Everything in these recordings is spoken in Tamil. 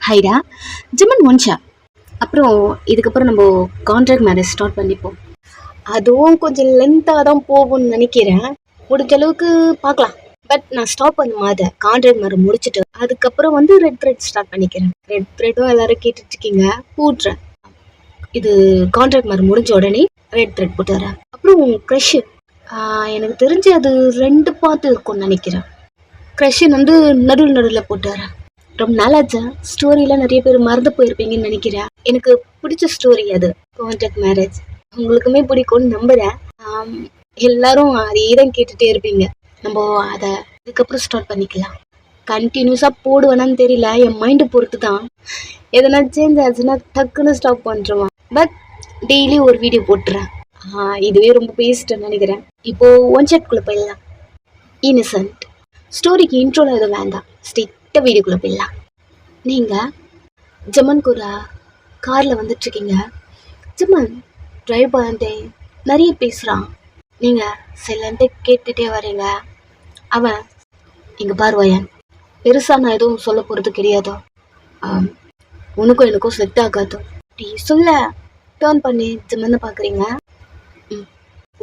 ஹைடா, ஜிம்மன் ஒன்ஷா. அப்புறம் இதுக்கப்புறம் நம்ம கான்ட்ராக்ட் மேரேஜ் ஸ்டார்ட் பண்ணிப்போம். அதுவும் கொஞ்சம் லென்த்தாக தான் போகும்னு நினைக்கிறேன். முடிஞ்ச அளவுக்கு பார்க்கலாம். பட் நான் ஸ்டாப் பண்ண மாட்டேன். கான்ட்ராக்ட் மேரேஜ் முடிச்சுட்டு அதுக்கப்புறம் வந்து ரெட் த்ரெட் ஸ்டார்ட் பண்ணிக்கிறேன். ரெட் த்ரெட்டும் எல்லாரும் கேட்டுட்டு இருக்கீங்க, போட்டுறேன். இது கான்ட்ராக்ட் மேரேஜ் முடிஞ்ச உடனே ரெட் த்ரெட் போட்டு வரேன். அப்புறம் க்ரஷ், எனக்கு தெரிஞ்சு அது 2 பார்த்து இருக்கும்னு நினைக்கிறேன். க்ரஷ் வந்து நடுவில் போட்டு வரேன். ரொம்ப நாளாச்சா, ஸ்டோரியெலாம் நிறைய பேர் மறந்து போயிருப்பீங்கன்னு நினைக்கிறேன். எனக்கு பிடிச்ச ஸ்டோரி அது கான்ட்ராக்ட் மேரேஜ். உங்களுக்குமே பிடிக்கும்னு நம்புகிறேன். எல்லாரும் அதே தான் கேட்டுகிட்டே இருப்பீங்க. நம்ம அதை இதுக்கப்புறம் ஸ்டார்ட் பண்ணிக்கலாம். கண்டினியூஸாக போடுவேனான்னு தெரியல, என் மைண்டு பொறுத்து தான். எதனா சேஞ்ச் ஆச்சுன்னா டக்குன்னு ஸ்டாப் பண்ணுறோம். பட் டெய்லி ஒரு வீடியோ போட்டுறேன். இதுவே ரொம்ப பேசிட்டேன்னு நினைக்கிறேன். இப்போது ஒன் ஷாட்குள்ளே போயிடலாம். இன்னசென்ட் ஸ்டோரிக்கு இன்ட்ரோல எதுவும் வேண்டாம், ஸ்ட்ரெயிட்டாக வீடியோக்குள்ளே போயிடலாம். நீங்கள் ஜமன் கூட காரில் வந்துட்டுருக்கீங்க. ஜமன் டிரைவ் பண்ணிட்டே நிறைய பேசுகிறான். நீங்கள் சைலண்ட்டே கேட்டுகிட்டே வரீங்க. அவன் இங்கே பார்வையன், பெருசாக நான் எதுவும் சொல்ல போகிறது கிடையாதோ, உனக்கும் எனக்கும் செட் ஆகாதோ அப்படி சொல்ல டேர்ன் பண்ணி ஜமன்னு பார்க்குறீங்க.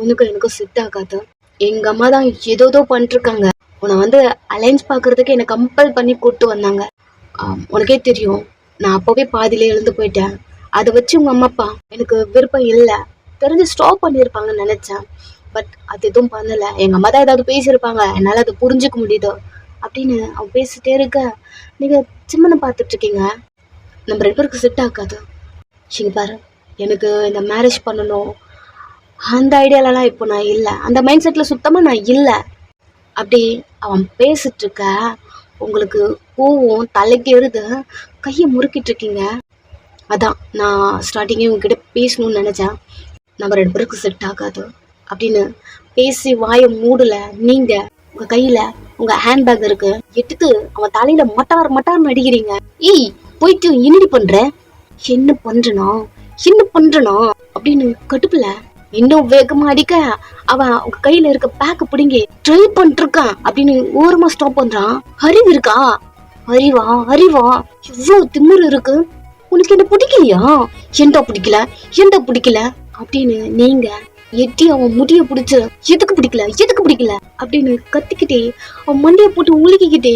உனக்கும் எனக்கும் செட் ஆகாதோ, எங்கள் அம்மா தான் ஏதோ பண்ணிட்டுருக்காங்க. உன்னை வந்து அலைன்ஸ் பார்க்குறதுக்கு என்னை கம்பல் பண்ணி கூப்பிட்டு வந்தாங்க. உனக்கே தெரியும், நான் அப்போவே பாதியிலே எழுந்து போயிட்டேன். அதை வச்சு உங்கள் அம்மா அப்பா எனக்கு விருப்பம் இல்லை தெரிஞ்சு ஸ்டாப் பண்ணியிருப்பாங்கன்னு நினச்சேன். பட் அது எதுவும் பண்ணலை. எங்கள் அம்மா தான் ஏதாவது பேசியிருப்பாங்க, என்னால் அதை புரிஞ்சிக்க முடியுதோ அப்படின்னு அவன் பேசிகிட்டே இருக்க நீங்கள் சிம்மனை பார்த்துட்ருக்கீங்க. நம்ம 2 பேருக்கு செட் ஆகாது. இங்கே பாரு, எனக்கு இந்த மேரேஜ் பண்ணணும் அந்த ஐடியாலலாம் இப்போ நான் இல்லை, அந்த மைண்ட் செட்டில் சுத்தமாக நான் இல்லை. அப்படி அவன் பேசிகிட்ருக்க உங்களுக்கு கோவம் தலைக்கு எறுது, கையை முறுக்கிட்டு இருக்கீங்க. அதான் நான் ஸ்டார்டிங்கே உங்ககிட்ட பேசணும்னு நினச்சேன். நம்ம 2 பேருக்கு செட் ஆகாது அப்படின்னு பேசி வாயை மூடலை. நீங்கள் உங்கள் கையில் உங்கள் ஹேண்ட்பேக் இருக்கு, எடுத்து அவன் தலையில் மட்டார்னு அடிக்கிறீங்க. போயிட்டு என்னடி பண்ணுற, என்ன பண்ணுறனா அப்படின்னு கட்டுப்பில் இன்னும் வேகமாக அடிக்க அவன் உங்க கையில் இருக்க பேக்கை பிடிங்கி ட்ரை பண்ணிருக்கான் அப்படின்னு ஓரமாக ஸ்டாப் பண்ணுறான். அறிவு இருக்கா? அறிவா இவ்வளோ திமிரு இருக்கு உனக்கு? என்ன பிடிக்கலையா? ஏன்டா பிடிக்கல அப்படின்னு நீங்க எட்டி அவன் முடிய பிடிச்சு எதுக்கு பிடிக்கல அப்படின்னு கத்திக்கிட்டே அவன் மண்டைய போட்டு உலுக்கிக்கிட்டே,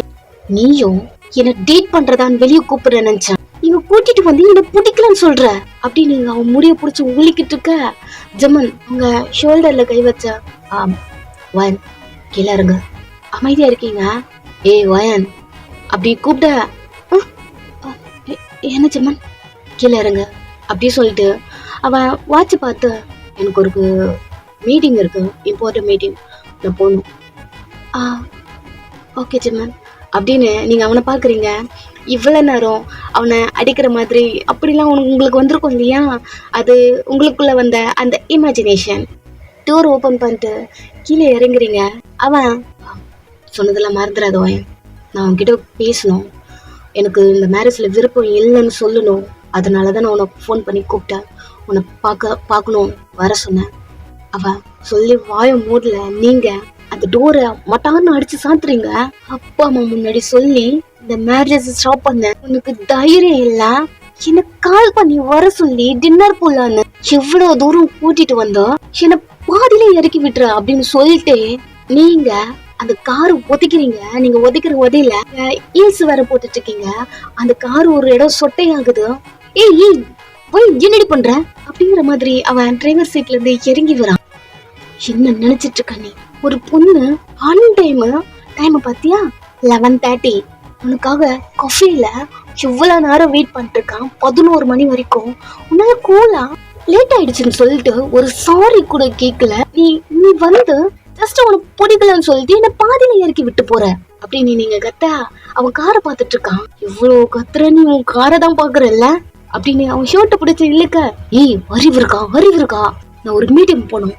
நீயும் என்ன டேட் பண்றதான்னு வெளியே கூப்பிடுற நினைச்சேன், இவ கூட்டிட்டு வந்து என்ன பிடிக்கலன்னு சொல்ற அப்படின்னு அவன் முடிய பிடிச்சி உலுக்கிட்டு இருக்க. ஜமன் உங்க ஷோல்டர்ல கை வச்ச, வயன் கீழே இருங்க, அமைதியா இருக்கீங்க, வயன் அப்படி கூப்பிட்ட. என்ன ஜமன் கீழே இருங்க அப்படி சொல்லிட்டு அவன் வாட்ச் பார்த்து, எனக்கு ஒரு மீட்டிங் இருக்கு, இம்பார்ட்டன்ட் மீட்டிங், நான் போகணும். ஓகே ஜிம்மன் அப்படின்னு நீங்கள் அவனை பார்க்குறீங்க. இவ்வளோ நேரம் அவனை அடிக்கிற மாதிரி அப்படிலாம் உங்களுக்கு வந்திருக்கும் இல்லையா, அது உங்களுக்குள்ளே வந்த அந்த இமேஜினேஷன். டோர் ஓப்பன் பண்ணிட்டு கீழே இறங்குறீங்க. அவன் சொன்னதெல்லாம் மறந்துடாத வயன், நான் அவன்கிட்ட பேசணும், எனக்கு இந்த மேரேஜில் விருப்பம் இல்லைன்னு சொல்லணும், அதனால தான் நான் உனக்கு ஃபோன் பண்ணி கூப்பிட்டேன், உன்னை பார்க்கணும் வர சொன்னேன். அவன் சொல்லி வாய மூடல. நீங்கள் அந்த டோரை மட்டான்னு அடிச்சு சாத்துறீங்க. அப்பா அம்மா முன்னாடி சொல்லி இந்த மேரேஜ் ஸ்டாப் பண்ண உனக்கு தைரியம் இல்லை, என்ன கால் பண்ணி வர சொல்லி டின்னர் போலான்னு எவ்வளவு தூரம் கூட்டிட்டு வந்தோம், என்ன பாதியில இறக்கி விட்டுற அப்படின்னு சொல்லிட்டு நீங்க அந்த காரு ஒதைக்கிறீங்க. நீங்க ஒதைக்கிற உதையில ஈல்ஸ் வேற போட்டுட்டு இருக்கீங்க. அந்த காரு ஒரு இடம் சொட்டையாகுது. போய் என்னடி பண்ற அப்படிங்கிற மாதிரி அவன் டிரைவர் சீட்ல இருந்து இறங்கி வரான். என்ன நினைச்சிட்டு இருக்க நீ? ஒரு பொண்ணு ஆன் டைம் பாத்தியா, 11:30. உனக்காக கஃபேல எவ்வளவு நேரம் வெயிட் பண்ணிட்டு இருக்கான், 11 மணி வரைக்கும். உன்னால கூலா லேட் ஆயிடுச்சுன்னு சொல்லிட்டு ஒரு சாரி கூட கேட்கல. நீ வந்து ஜஸ்ட் உனக்கு பிடிக்கலன்னு சொல்லிட்டு என்ன பாதியில இறக்கி விட்டு போற அப்படின்னு நீங்க கத்த. அவன் காரை பார்த்துட்டு இருக்கான். இவ்வளவு கத்துற நீ உன் காரை தான் பாக்குறல்ல அப்படின்னு அவன் ஷர்ட்டை பிடிச்சி இல்லக்க. அறிவு இருக்கா, நான் ஒரு மீட்டிங் போனோம்,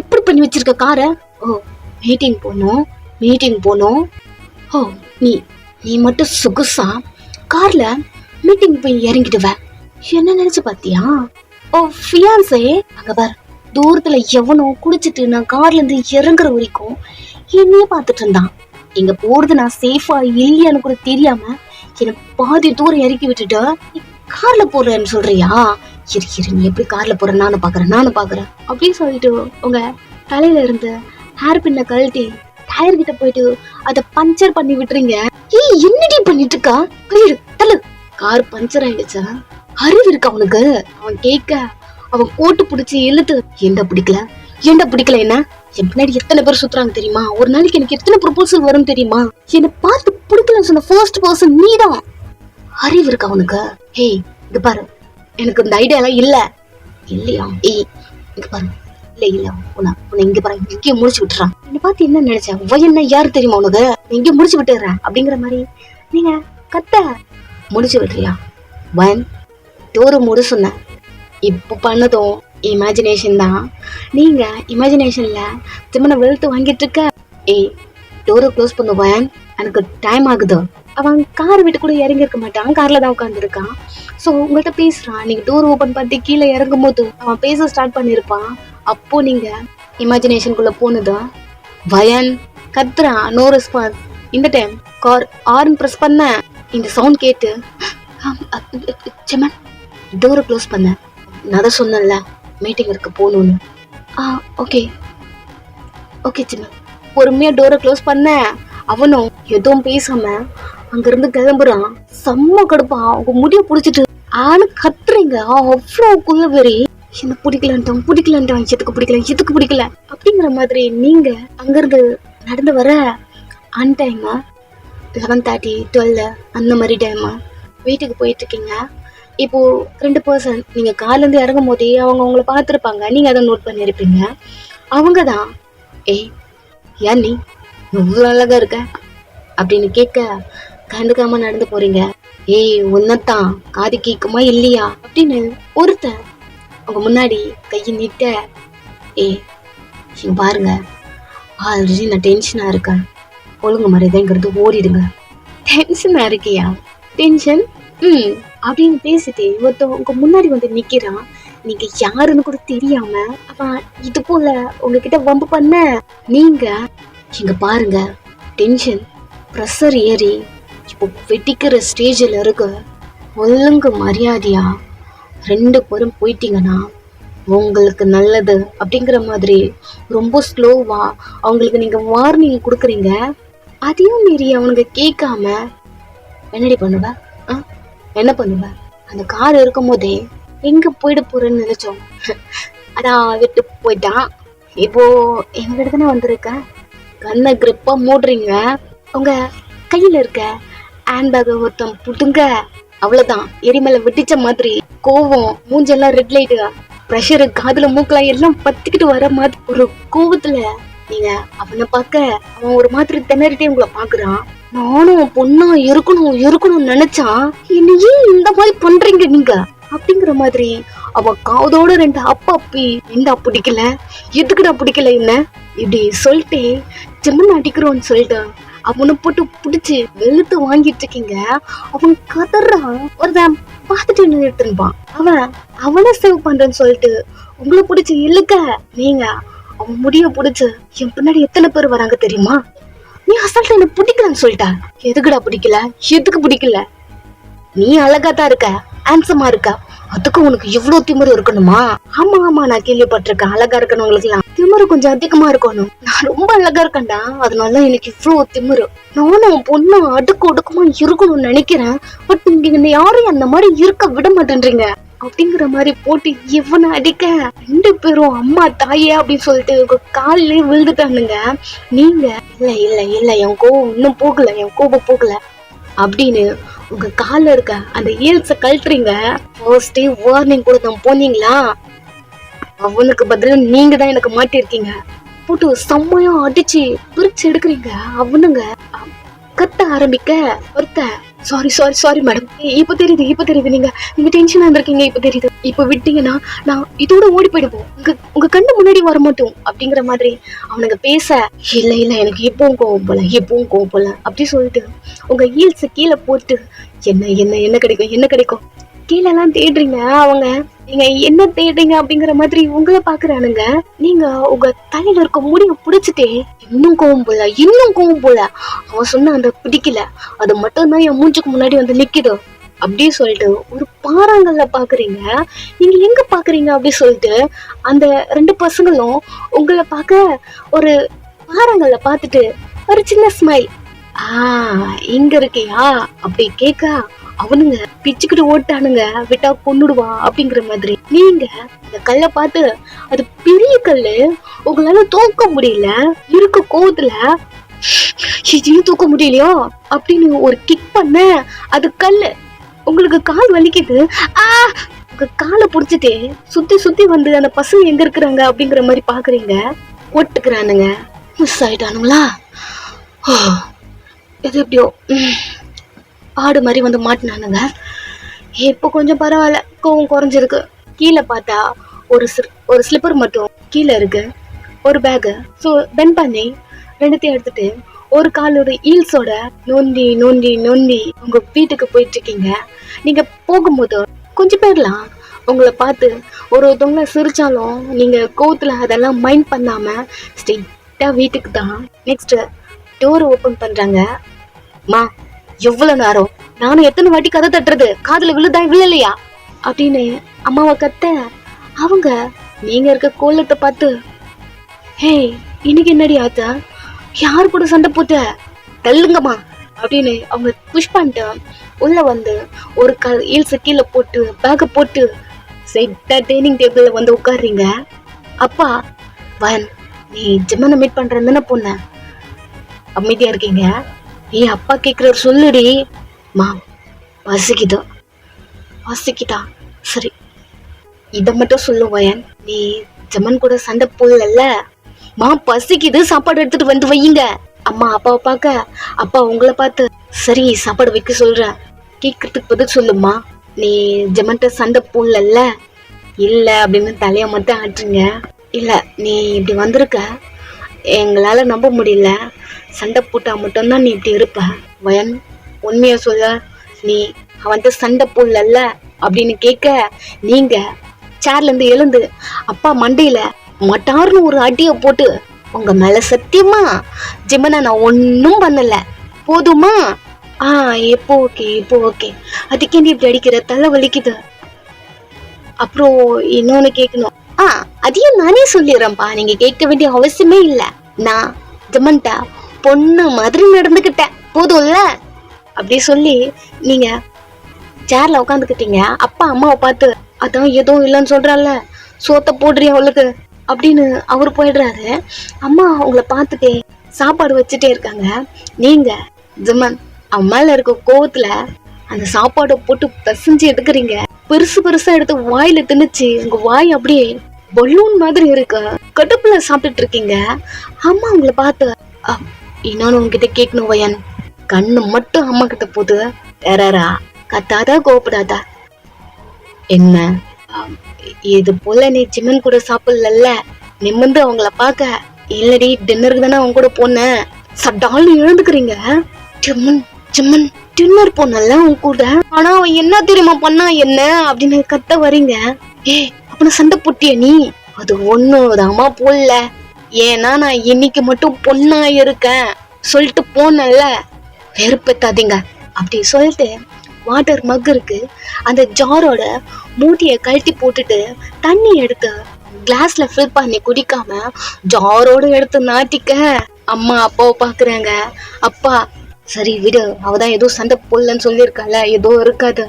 இப்படி பண்ணி வச்சிருக்க காரை. மீட்டிங் போனோம். நீ மட்டும் சொகுசா கார்ல மீட்டிங் போய் இறங்கிடுவ, என்ன நினைச்சு பாத்தியா? ஃபியான்சே அங்க பார், தூரத்துல எவனோ குடிச்சிட்டு நான் கார்ல இருந்து இறங்குற வரைக்கும் என்னையே பார்த்துட்டு இருந்தான். இங்க போறது நான் சேஃபா இல்லையான்னு கூட தெரியாம என்ன பாதி தூரம் இறக்கி விட்டுட்டு நீ கார்ல போறேன்னு சொல்றியா? இரு நீ எப்படி கார்ல போற நானும் பாக்குறேன் அப்படின்னு சொல்லிட்டு உங்க தலையில இருந்து ஹேர் பின்ன கழட்டி டயர் கிட்ட போயிட்டு அத பஞ்சர் பண்ணி விட்டுறீங்க. ஏய் என்னடி பண்ணிட்டு இருக்கா? கையிடு தள்ளு. கார் பஞ்சர் ஆயிடுச்சா? அறிவு இருக்கா அவனுக்கு? அவன் கேட்க அவன் கோட்டு பிடிச்சி இழுத்து ஏண்டா பிடிக்கல என்ன? என் பின்னாடி எத்தனை பேர் சுத்துறாங்க தெரியுமா? ஒரு நாளைக்கு எனக்கு எத்தனை ப்ரொபோசல் வரும் தெரியுமா? என்ன பார்த்து பிடிக்கலன்னு சொன்ன ஃபர்ஸ்ட் பர்சன் நீதான். அறிவு இருக்கா அவனுக்கு? ஏய் இங்க பாரு, எனக்கு இந்த ஐடியா எல்லாம் இல்லையா? ஏய் இங்க பாரு, இல்ல உன்னை இங்க பாரு, இங்கே முடிச்சு விட்டுறான். என்ன பார்த்து என்ன நினைச்சேன்? வயன்னா யாரு தெரியுமா உனக்கு? இங்க முடிச்சு விட்டுறேன் அப்படிங்கிற மாதிரி நீங்க கத்த முடிச்சு விட்டுறியா? வன் டோரு மூடு சொன்ன. இப்போ பண்ணதும் இமேஜினேஷன் தான். நீங்க இமேஜினேஷன்ல திரும்ப வெளுத்து வாங்கிட்டு இருக்க. ஏய் டோரை க்ளோஸ் பண்ணுவேன், எனக்கு டைம் ஆகுது. அவன் கார் விட்டு கூட இறங்கி இருக்க மாட்டான், கார்ல தான் உட்காந்து இருக்கான். ஸோ உங்கள்கிட்ட பேசுறான். நீங்க டோர் ஓபன் பண்ணி கீழே இறங்கும் போது அவன் பேச ஸ்டார்ட் பண்ணிருப்பான். அப்போ நீங்க இமேஜினேஷனுக்குள்ள போனதா வயன் கத்துறான். No response. இந்த டைம் கார் ஆர்ன் பிரஸ் பண்ண இந்த சவுண்ட் கேட்டு செமன் டோரை க்ளோஸ் பண்ண. நான் தான் சொன்னேன்ல மீட்டிங் இருக்கு போகணும்னு. ஓகே செமன் பொறுமையா டோரை க்ளோஸ் பண்ண. அவனும் எதுவும் பேசாம அங்கிருந்து கிளம்புறான். செம்ம கடுப்பான். அவங்க முடிய புடிச்சிட்டு ஆளு கத்துறீங்க. அவ்வளோ குள்ளவெறி. என்ன பிடிக்கலன்ட்டான் எதுக்கு பிடிக்கல அப்படிங்கிற மாதிரி நீங்க அங்கிருந்து நடந்து வர அன் டைம் 11:30 12 அந்த மாதிரி டைம் வீட்டுக்கு போயிட்டு இருக்கீங்க. இப்போ 2 பர்சன் நீங்க கார்ல இருந்து இறங்கும் போதே அவங்க உங்களை பார்த்துருப்பாங்க. நீங்க அதை நோட் பண்ணிருப்பீங்க. அவங்கதான் ஏய் யார் நீ இவ்வளவு அழகா இருக்க அப்படின்னு கேட்க கண்டுக்காம நடந்து போறீங்க. ஏய் உன்னத்தான் காது கேக்குமா இல்லையா அப்படின்னு ஒருத்தன் உங்க முன்னாடி கையை நீட்ட. ஏய் இங்க பாருங்க, ஆல்ரெடி நான் டென்ஷனா இருக்கேன், ஒழுங்கு மரியாதைங்கிறது ஓடிடுங்க. டென்ஷனா இருக்கியா? டென்ஷன் அப்படின்னு பேசிட்டு ஒருத்தன் உங்க முன்னாடி வந்து நிக்கிறான். நீங்க யாருன்னு கூட தெரியாம அவன் இது போல உங்ககிட்ட வம்பு பண்ண. நீங்க இங்க பாருங்க, டென்ஷன் ப்ரெஷர் ஏறி இப்போ வெட்டிக்கிற ஸ்டேஜில் இருக்கு. ஒழுங்கு மரியாதையா 2 பேரும் போயிட்டீங்கன்னா உங்களுக்கு நல்லது அப்படிங்கிற மாதிரி ரொம்ப ஸ்லோவா அவங்களுக்கு நீங்க வார்னிங் கொடுக்குறீங்க. அதையும் மீறி அவனுங்க கேட்காம என்னடி பண்ணுவ? என்ன பண்ணுவ? அந்த கார் இருக்கும் போதே எங்க போயிட போறேன்னு நினைச்சோம், அதான் விட்டு போயிட்டான். இப்போ எங்கிட்ட தானே வந்திருக்க. கண்ணை கிரிப்பா மூடுறீங்க. உங்க கையில இருக்க ஹேண்ட்பேக் ஒருத்தம் புடுங்க. அவ்வளவுதான், எரிமலை வெட்டிச்ச மாதிரி கோவம், மூஞ்செல்லாம் ரெட் லைட்டு, ப்ரெஷரு, காதுல மூக்கெல்லாம் எல்லாம் பத்திக்கிட்டு வர மாதிரி ஒரு கோவத்துல நீங்க அவனை பார்க்க அவன் ஒரு மாதிரி திணறிட்டே உங்களை பாக்குறான். நானும் பொண்ணா இருக்கணும்னு நினைச்சான். என்னையே இந்த மாதிரி பண்றீங்க நீங்க அப்படிங்கிற மாதிரி அவ காதோட 2 அப்பி என்ன பிடிக்கல, எதுக்குடா பிடிக்கல என்ன இப்படி சொல்லிட்டு செம்மன் அடிக்கிறோன்னு சொல்லிட்டு அவனை போட்டு பிடிச்சு வெளுத்து வாங்கிட்டு இருக்கீங்க. அவன் கதறான். ஒருத்தன் பார்த்துட்டு நின்றுட்டு இருப்பான். அவனை சேவ் பண்றேன்னு சொல்லிட்டு உங்களை பிடிச்சி இழுக்க நீங்க அவன் முடிய பிடிச்சு என் பின்னாடி எத்தனை பேர் வராங்க தெரியுமா? நீ அசால்ட்டா என்ன பிடிக்கலன்னு சொல்லிட்ட. எதுக்குடா பிடிக்கல? எதுக்கு பிடிக்கல? நீ அழகா தான் இருக்க, ஹேண்ட்ஸமா இருக்க, அதுக்கு உனக்கு இவ்வளவு திமிரு இருக்கணுமா? ஆமா நான் கேள்விப்பட்டிருக்கேன், அழகா இருக்கணும்ங்களுக்கு எல்லாம் திமிரு கொஞ்சம் அதிகமா இருக்கணும். நான் ரொம்ப அழகா இருக்கேன்டா, அதனால எனக்கு இவ்வளவு திமிரு. நானும் பொண்ணு அடுக்கு ஒடுக்குமா இருக்கணும்னு நினைக்கிறேன். பட் நீங்க யாரும் அந்த மாதிரி இருக்க விட மாட்டேன்றீங்க அப்படிங்கிற மாதிரி போட்டு எவனை அடிக்க 2 பேரும் அம்மா தாயே அப்படின்னு சொல்லிட்டு உங்க காலிலே விழுந்துட்டானுங்க. நீங்க இல்ல என் கோவம் இன்னும் போகல, என் கோபம் போகல அப்படின்னு உங்க கால இருக்க அந்த ஹீல்ஸ கழட்டுறீங்க. ஃபர்ஸ்ட் டே வார்னிங் கூட தான் போனீங்களா, அவனுக்கு பதிலா நீங்க தான் எனக்கு மாட்டிருக்கீங்க. போட்டு செம்மையா அடிச்சு பிரிச்சு எடுக்கிறீங்க. அவனுங்க கத்த ஆரம்பிக்க ஒருத்த சாரி மேடம், இப்ப தெரியுது நீங்க டென்ஷனா இருந்திருக்கீங்க, இப்ப தெரியுது, இப்ப விட்டீங்கன்னா நான் இதோட ஓடி போயிடுவோம், உங்க கண்ணு முன்னாடி வர மாட்டோம் அப்படிங்கிற மாதிரி அவனுங்க பேச. இல்ல எனக்கு எப்பவும் கோவம் போல அப்படி சொல்லிட்டு உங்க ஹீல்ஸ் கீழே போட்டு என்ன கிடைக்கும் கீழெல்லாம் தேடுறீங்க, அவங்க நீங்க என்ன தேடுறீங்க அப்படிங்கிற மாதிரி உங்களை பாக்குறானுங்க. நீங்க உங்க தலையில இருக்க முடிய புடிச்சிட்டே இன்னும் கோவம் போல அவன் சொன்ன அந்த பிடிக்கல அது மட்டும் தான் என் மூஞ்சுக்கு முன்னாடி வந்து நிக்குது அப்படி சொல்லிட்டு ஒரு பாறாங்கல்ல பாக்குறீங்க. நீங்க எங்க பாக்குறீங்க அப்படி சொல்லிட்டு அந்த 2 பசங்களும் உங்களை பார்க்க ஒரு பாறாங்கல்ல பார்த்துட்டு ஒரு சின்ன ஸ்மைல். இங்க இருக்கியா அப்படி கேட்க அவனுங்க பிச்சுக்கிட்டு ஓட்டானுங்க, விட்டா கொன்னுடுவா அப்படிங்கிற மாதிரி. நீங்க இந்த கல்லை பார்த்து அது பெரிய கல்லு, உங்களால தூக்க முடியல, இருக்க கோவத்துல இதையும் தூக்க முடியலையோ அப்படின்னு ஒரு கிக் பண்ண அது கல்லு உங்களுக்கு கால் வலிக்குது. உங்க காலை புடிச்சிட்டு சுத்தி சுத்தி வந்து அந்த பசங்க எங்க இருக்கிறாங்க அப்படிங்கிற மாதிரி பாக்குறீங்க. ஓட்டுக்கிறானுங்க, மிஸ் ஆயிட்டானுங்களா, எது எப்படியோ ஆடு மாதிரி வந்து மாட்டினானுங்க. இப்போ கொஞ்சம் பரவாயில்ல, கோவம் குறைஞ்சிருக்கு. கீழே பார்த்தா ஒரு ஸ்லிப்பர் மட்டும் கீழே இருக்கு, ஒரு பேகு. ஸோ பென் பண்ணி 2த்தையும் எடுத்துட்டு ஒரு காலோட ஹீல்ஸோட நோண்டி நோண்டி நோண்டி உங்க வீட்டுக்கு போயிட்டு இருக்கீங்க. நீங்க போகும்போது கொஞ்சம் பேர்லாம் உங்களை பார்த்து ஒருத்தவங்களை சிரிச்சாலும் நீங்க கோவத்துல அதெல்லாம் மைண்ட் பண்ணாம ஸ்ட்ரெயிட்டா வீட்டுக்கு தான். நெக்ஸ்ட் டோர் ஓபன் பண்றாங்க. மா எவ்வளவு நேரம், நானும் எத்தனை வாட்டி கதை தட்டுறது, காதுல விழுதா விழலையா அப்படின்னு அம்மாவை கத்த, அவங்க நீங்க இருக்க கோலத்தை பார்த்து, ஹே இன்னைக்கு என்னடி ஆத்தா, யாரு கூட சண்டை போட்ட, தள்ளுங்கம்மா அப்படின்னு அவங்க புஷ் பண்ணிட்டு உள்ள வந்து ஒரு ஹீல்ஸ கீழே போட்டு பேக்க போட்டு ஸ்ட்ரெயிட்டா டைனிங் டேபிள்ல வந்து உட்காடுறீங்க. அப்பா வன், நீ ஜிம்மனை மீட் பண்றேன்னு பொண்ண அமைதியா இருக்கீங்க. ஏன் அப்பா கேக்குறாரு, சொல்லுடி. மா பசிக்குதா சரி இத மட்டும் சொல்லு வயன், நீ ஜமன் கூட சண்டை போடல. மா பசிக்குது, சாப்பாடு எடுத்துட்டு வந்து வையுங்க. அம்மா அப்பாவை பார்க்க, அப்பா உங்களை பார்த்து, சரி சாப்பாடு வைக்க சொல்றேன். கேக்குறதுக்கு பதில் சொல்லுமா, நீ ஜமன்ட்ட சண்டை போடல இல்ல அப்படின்னு தலைய மட்டும் ஆட்டுறீங்க. இல்ல நீ இப்படி வந்திருக்க, எங்களால நம்ப முடியல, சண்டை போட்டா மட்டும்தான் நீ இப்படி இருப்ப. வயன் உண்மைய சொல்ல, நீ அவன்கிட்ட சண்டை போடல அப்படின்னு கேட்க, நீங்க சேர்ல இருந்து எழுந்து அப்பா மண்டையில மட்டார்னு ஒரு அடிய போட்டு, உங்க மேல சத்தியமா ஜிம்மனை நான் ஒன்னும் பண்ணல போதுமா, இப்போ ஓகே அதுக்கேண்டி இப்படி அடிக்கிற, தலை வலிக்குது. அப்புறம் இன்னொன்னு கேட்கணும். அதையும் நானே சொல்லிடுறேன்ப்பா, நீங்க கேட்க வேண்டிய அவசியமே இல்லை. நான் ஜிம்மன்ட்ட பொண்ணு மாதிரி நடந்துக்கிட்டேன் போதும்ல அப்படி சொல்லி நீங்க சேர்ல உட்காந்துக்கிட்டீங்க. அப்பா அம்மாவை பார்த்து, அதான் எதுவும் இல்லைன்னு சொல்றால, சோத்த போடுறியா அவளுக்கு அப்படின்னு அவரு போயிடுறாரு. அம்மா உங்களை பார்த்துட்டே சாப்பாடு வச்சுட்டே இருக்காங்க. நீங்க ஜிம்மன் அம்மால இருக்க கோவத்துல அந்த சாப்பாடை போட்டு பசஞ்சு எடுக்கிறீங்க. பெருசா எடுத்து வாயில திணிச்சு உங்க வாய் அப்படியே பலூன் மாதிரி இருக்கு, கடுப்புல சாப்பிட்டுட்டு இருக்கீங்க. அம்மா உங்களை பார்த்து, இன்னொன்னு உங்ககிட்ட கேட்கணும் வயன், கண்ணு மட்டும் அம்மா கிட்ட போது வேறா கத்தாதா கோபப்படாதா. என்ன இது போல நீ ஜிம்மன் கூட சாப்பிடல, நிமிந்து அவங்கள பார்க்க, இல்லடி டின்னருக்கு தானே அவங்க கூட போனேன், சட்டாலும் எழுந்துக்கிறீங்க. ஜிம்மன் டின்னர் போனல உன் கூட, ஆனா அவன் என்ன தெரியுமா பண்ணா என்ன அப்படின்னு கத்த வரீங்க. அப்படின்னு சண்டை போட்டிய நீ, அது ஒண்ணுதாமா போடல, ஏன்னா நான் இன்னைக்கு மட்டும் பொண்ணா இருக்கேன் சொல்லிட்டு போனல, வெறுப்பேத்தாதீங்க அப்படி சொல்லிட்டு வாட்டர் மக் இருக்கு, அந்த ஜாரோட மூட்டிய கழட்டி போட்டுட்டு தண்ணி எடுத்து கிளாஸ்ல ஃபில் பண்ணி குடிக்காம ஜாரோட எடுத்து நாட்டிக்க. அம்மா அப்பாவை பாக்குறாங்க. அப்பா சரி விடு, அவதான் ஏதோ சண்டை போடலன்னு சொல்லியிருக்கால, ஏதோ இருக்காது,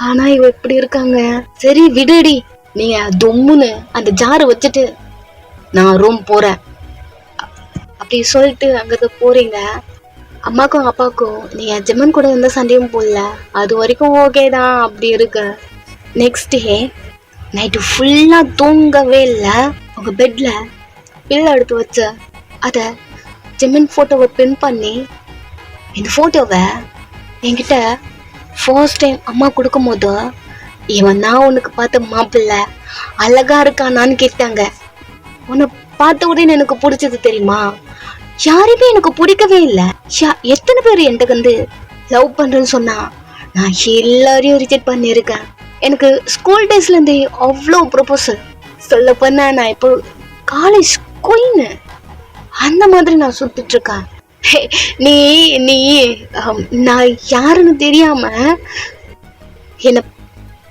ஆனா இவ இப்படி இருக்காங்க, சரி விடுடி. நீங்க தொம்முன்னு அந்த ஜாரை வச்சுட்டு நான் ரூம் போறேன் அப்படி சொல்லிட்டு அங்க போறீங்க. அம்மாக்கும் அப்பாக்கும் நீங்க ஜிம்மன் கூட எந்த சண்டையும் போடல, அது வரைக்கும் ஓகே தான் அப்படி இருக்கு. நெக்ஸ்ட் டே நைட்டு ஃபுல்லா தூங்கவே இல்லை. உங்க பெட்ல பில்ல எடுத்து வச்சு அத ஜிம்மன் போட்டோவை பின் பண்ணி, இந்த போட்டோவை என்கிட்ட ஃபர்ஸ்ட் டைம் அம்மா கொடுக்கும் போது, இவன் நான் உனக்கு பார்த்த மாப்பிள்ள அழகா இருக்கானான்னு கேட்டாங்க. உன்னை பார்த்த உடனே எனக்கு பிடிச்சது தெரியுமா, யாருமே எனக்கு பிடிக்கவே இல்லை. எத்தனை பேர் என்கிட்ட வந்து லவ் பண்றேன்னு சொன்னா நான் எல்லாரையும் ரிஜெக்ட் பண்ணிருக்கேன். எனக்கு ஸ்கூல் டேஸ்ல இருந்தே அவ்வளோ ப்ரொபோசல். சொல்ல போனா நான் இப்போ காலேஜ் குயின் அந்த மாதிரி நான் சுத்திட்டு இருக்கேன். நீ நீ நான் யாருன்னு தெரியாம என்ன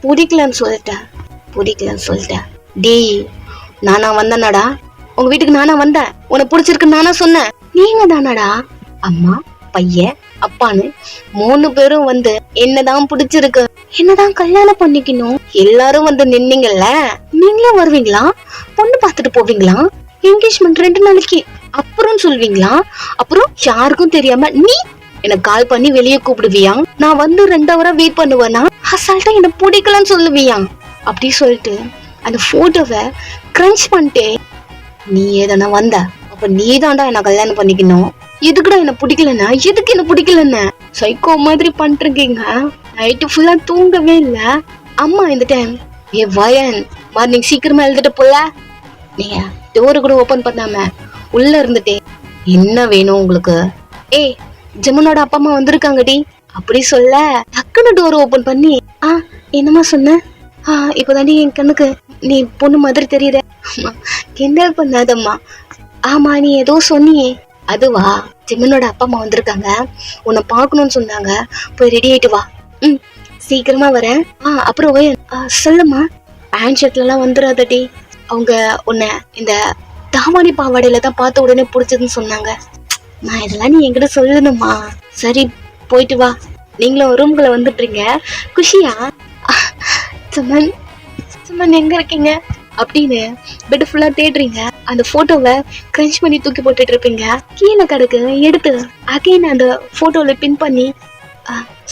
பிடிக்கலன்னு சொல்லிட்டேன். டேய், நானா வந்தேனாடா உங்க வீட்டுக்கு? நானா வந்தேன்? உனக்கு பிடிச்சிருக்குன்னு நானா சொன்னேன்? நீங்க தானாடா அம்மா பையன் அப்பான்னு 3 பேரும் வந்து என்னதான் பிடிச்சிருக்கு, என்னதான் கல்யாணம் பண்ணிக்கணும் எல்லாரும் வந்து நின்னீங்கல்ல. நீங்களும் வருவீங்களா? பொண்ணு பார்த்துட்டு போவீங்களா? என்கேஜ்மெண்ட் 2 நாளைக்கு அப்புறம் சொல்வீங்களா? அப்புறம் யாருக்கும் தெரியாம நீ எனக்கு கால் பண்ணி வெளியே கூப்பிடுவியா? நான் வந்து 2 ஹவரா வெயிட் பண்ணுவேனா? அசால்ட்டா என்ன பிடிக்கலன்னு சொல்லுவியா? அப்படி சொல்லிட்டு அந்த போட்டோவை கிரன்ச் பண்ணிட்டே, நீ ஏதானா வந்த அப்ப நீ தான்டா என்ன கல்யாணம் பண்ணிக்கணும். எதுக்குடா என்ன பிடிக்கலன்னா? எதுக்கு என்ன பிடிக்கலன்னு சைக்கோ மாதிரி பண்ணிருக்கீங்க. நைட்டு ஃபுல்லா தூங்கவே இல்ல. அம்மா இந்த டைம் வயன் மார்னிங் சீக்கிரமா எழுதிட்டு போல. நீங்க டோரு கூட ஓபன் பண்ணாம உள்ள இருந்துட்டே, என்ன வேணும் உங்களுக்கு? ஏய், ஜெமனோட அப்பா அம்மா வந்திருக்காங்கடி அப்படி சொல்ல டக்குன்னு டோர் ஓபன் பண்ணி, என்னமா சொன்ன? இப்பதாண்டி என் கண்ணுக்கு நீ பொண்ணு மாதிரி தெரியுற. கிண்டல் பண்ணாதம்மா. ஆமா, நீ ஏதோ சொன்னியே அதுவா? ஜெமனோட அப்பா அம்மா வந்திருக்காங்க, உன்னை பாக்கணும்னு சொன்னாங்க, போய் ரெடி ஆயிட்டு வா. சீக்கிரமா வரேன். அப்புறம் சொல்லுமா. பேண்ட் ஷர்ட்ல எல்லாம் வந்துடாதடி. அவங்க உன்னை இந்த தாவாணி பாவாடையில தான் பார்த்த உடனே பிடிச்சதுன்னு சொன்னாங்க. நான் இதெல்லாம் நீ என்கிட்ட சொல்லணுமா? சரி, போயிட்டு வா. நீங்களும் ரூம்குள்ள வந்துடுறீங்க. குஷியா? சுமன் சுமன் எங்க இருக்கீங்க அப்படின்னு பெட் ஃபுல்லா தேடுறீங்க. அந்த போட்டோவை கிரன்ச் பண்ணி தூக்கி போட்டுட்டு இருப்பீங்க. கீழே கிடக்கு எடுத்து அகைன் அந்த போட்டோல பின் பண்ணி,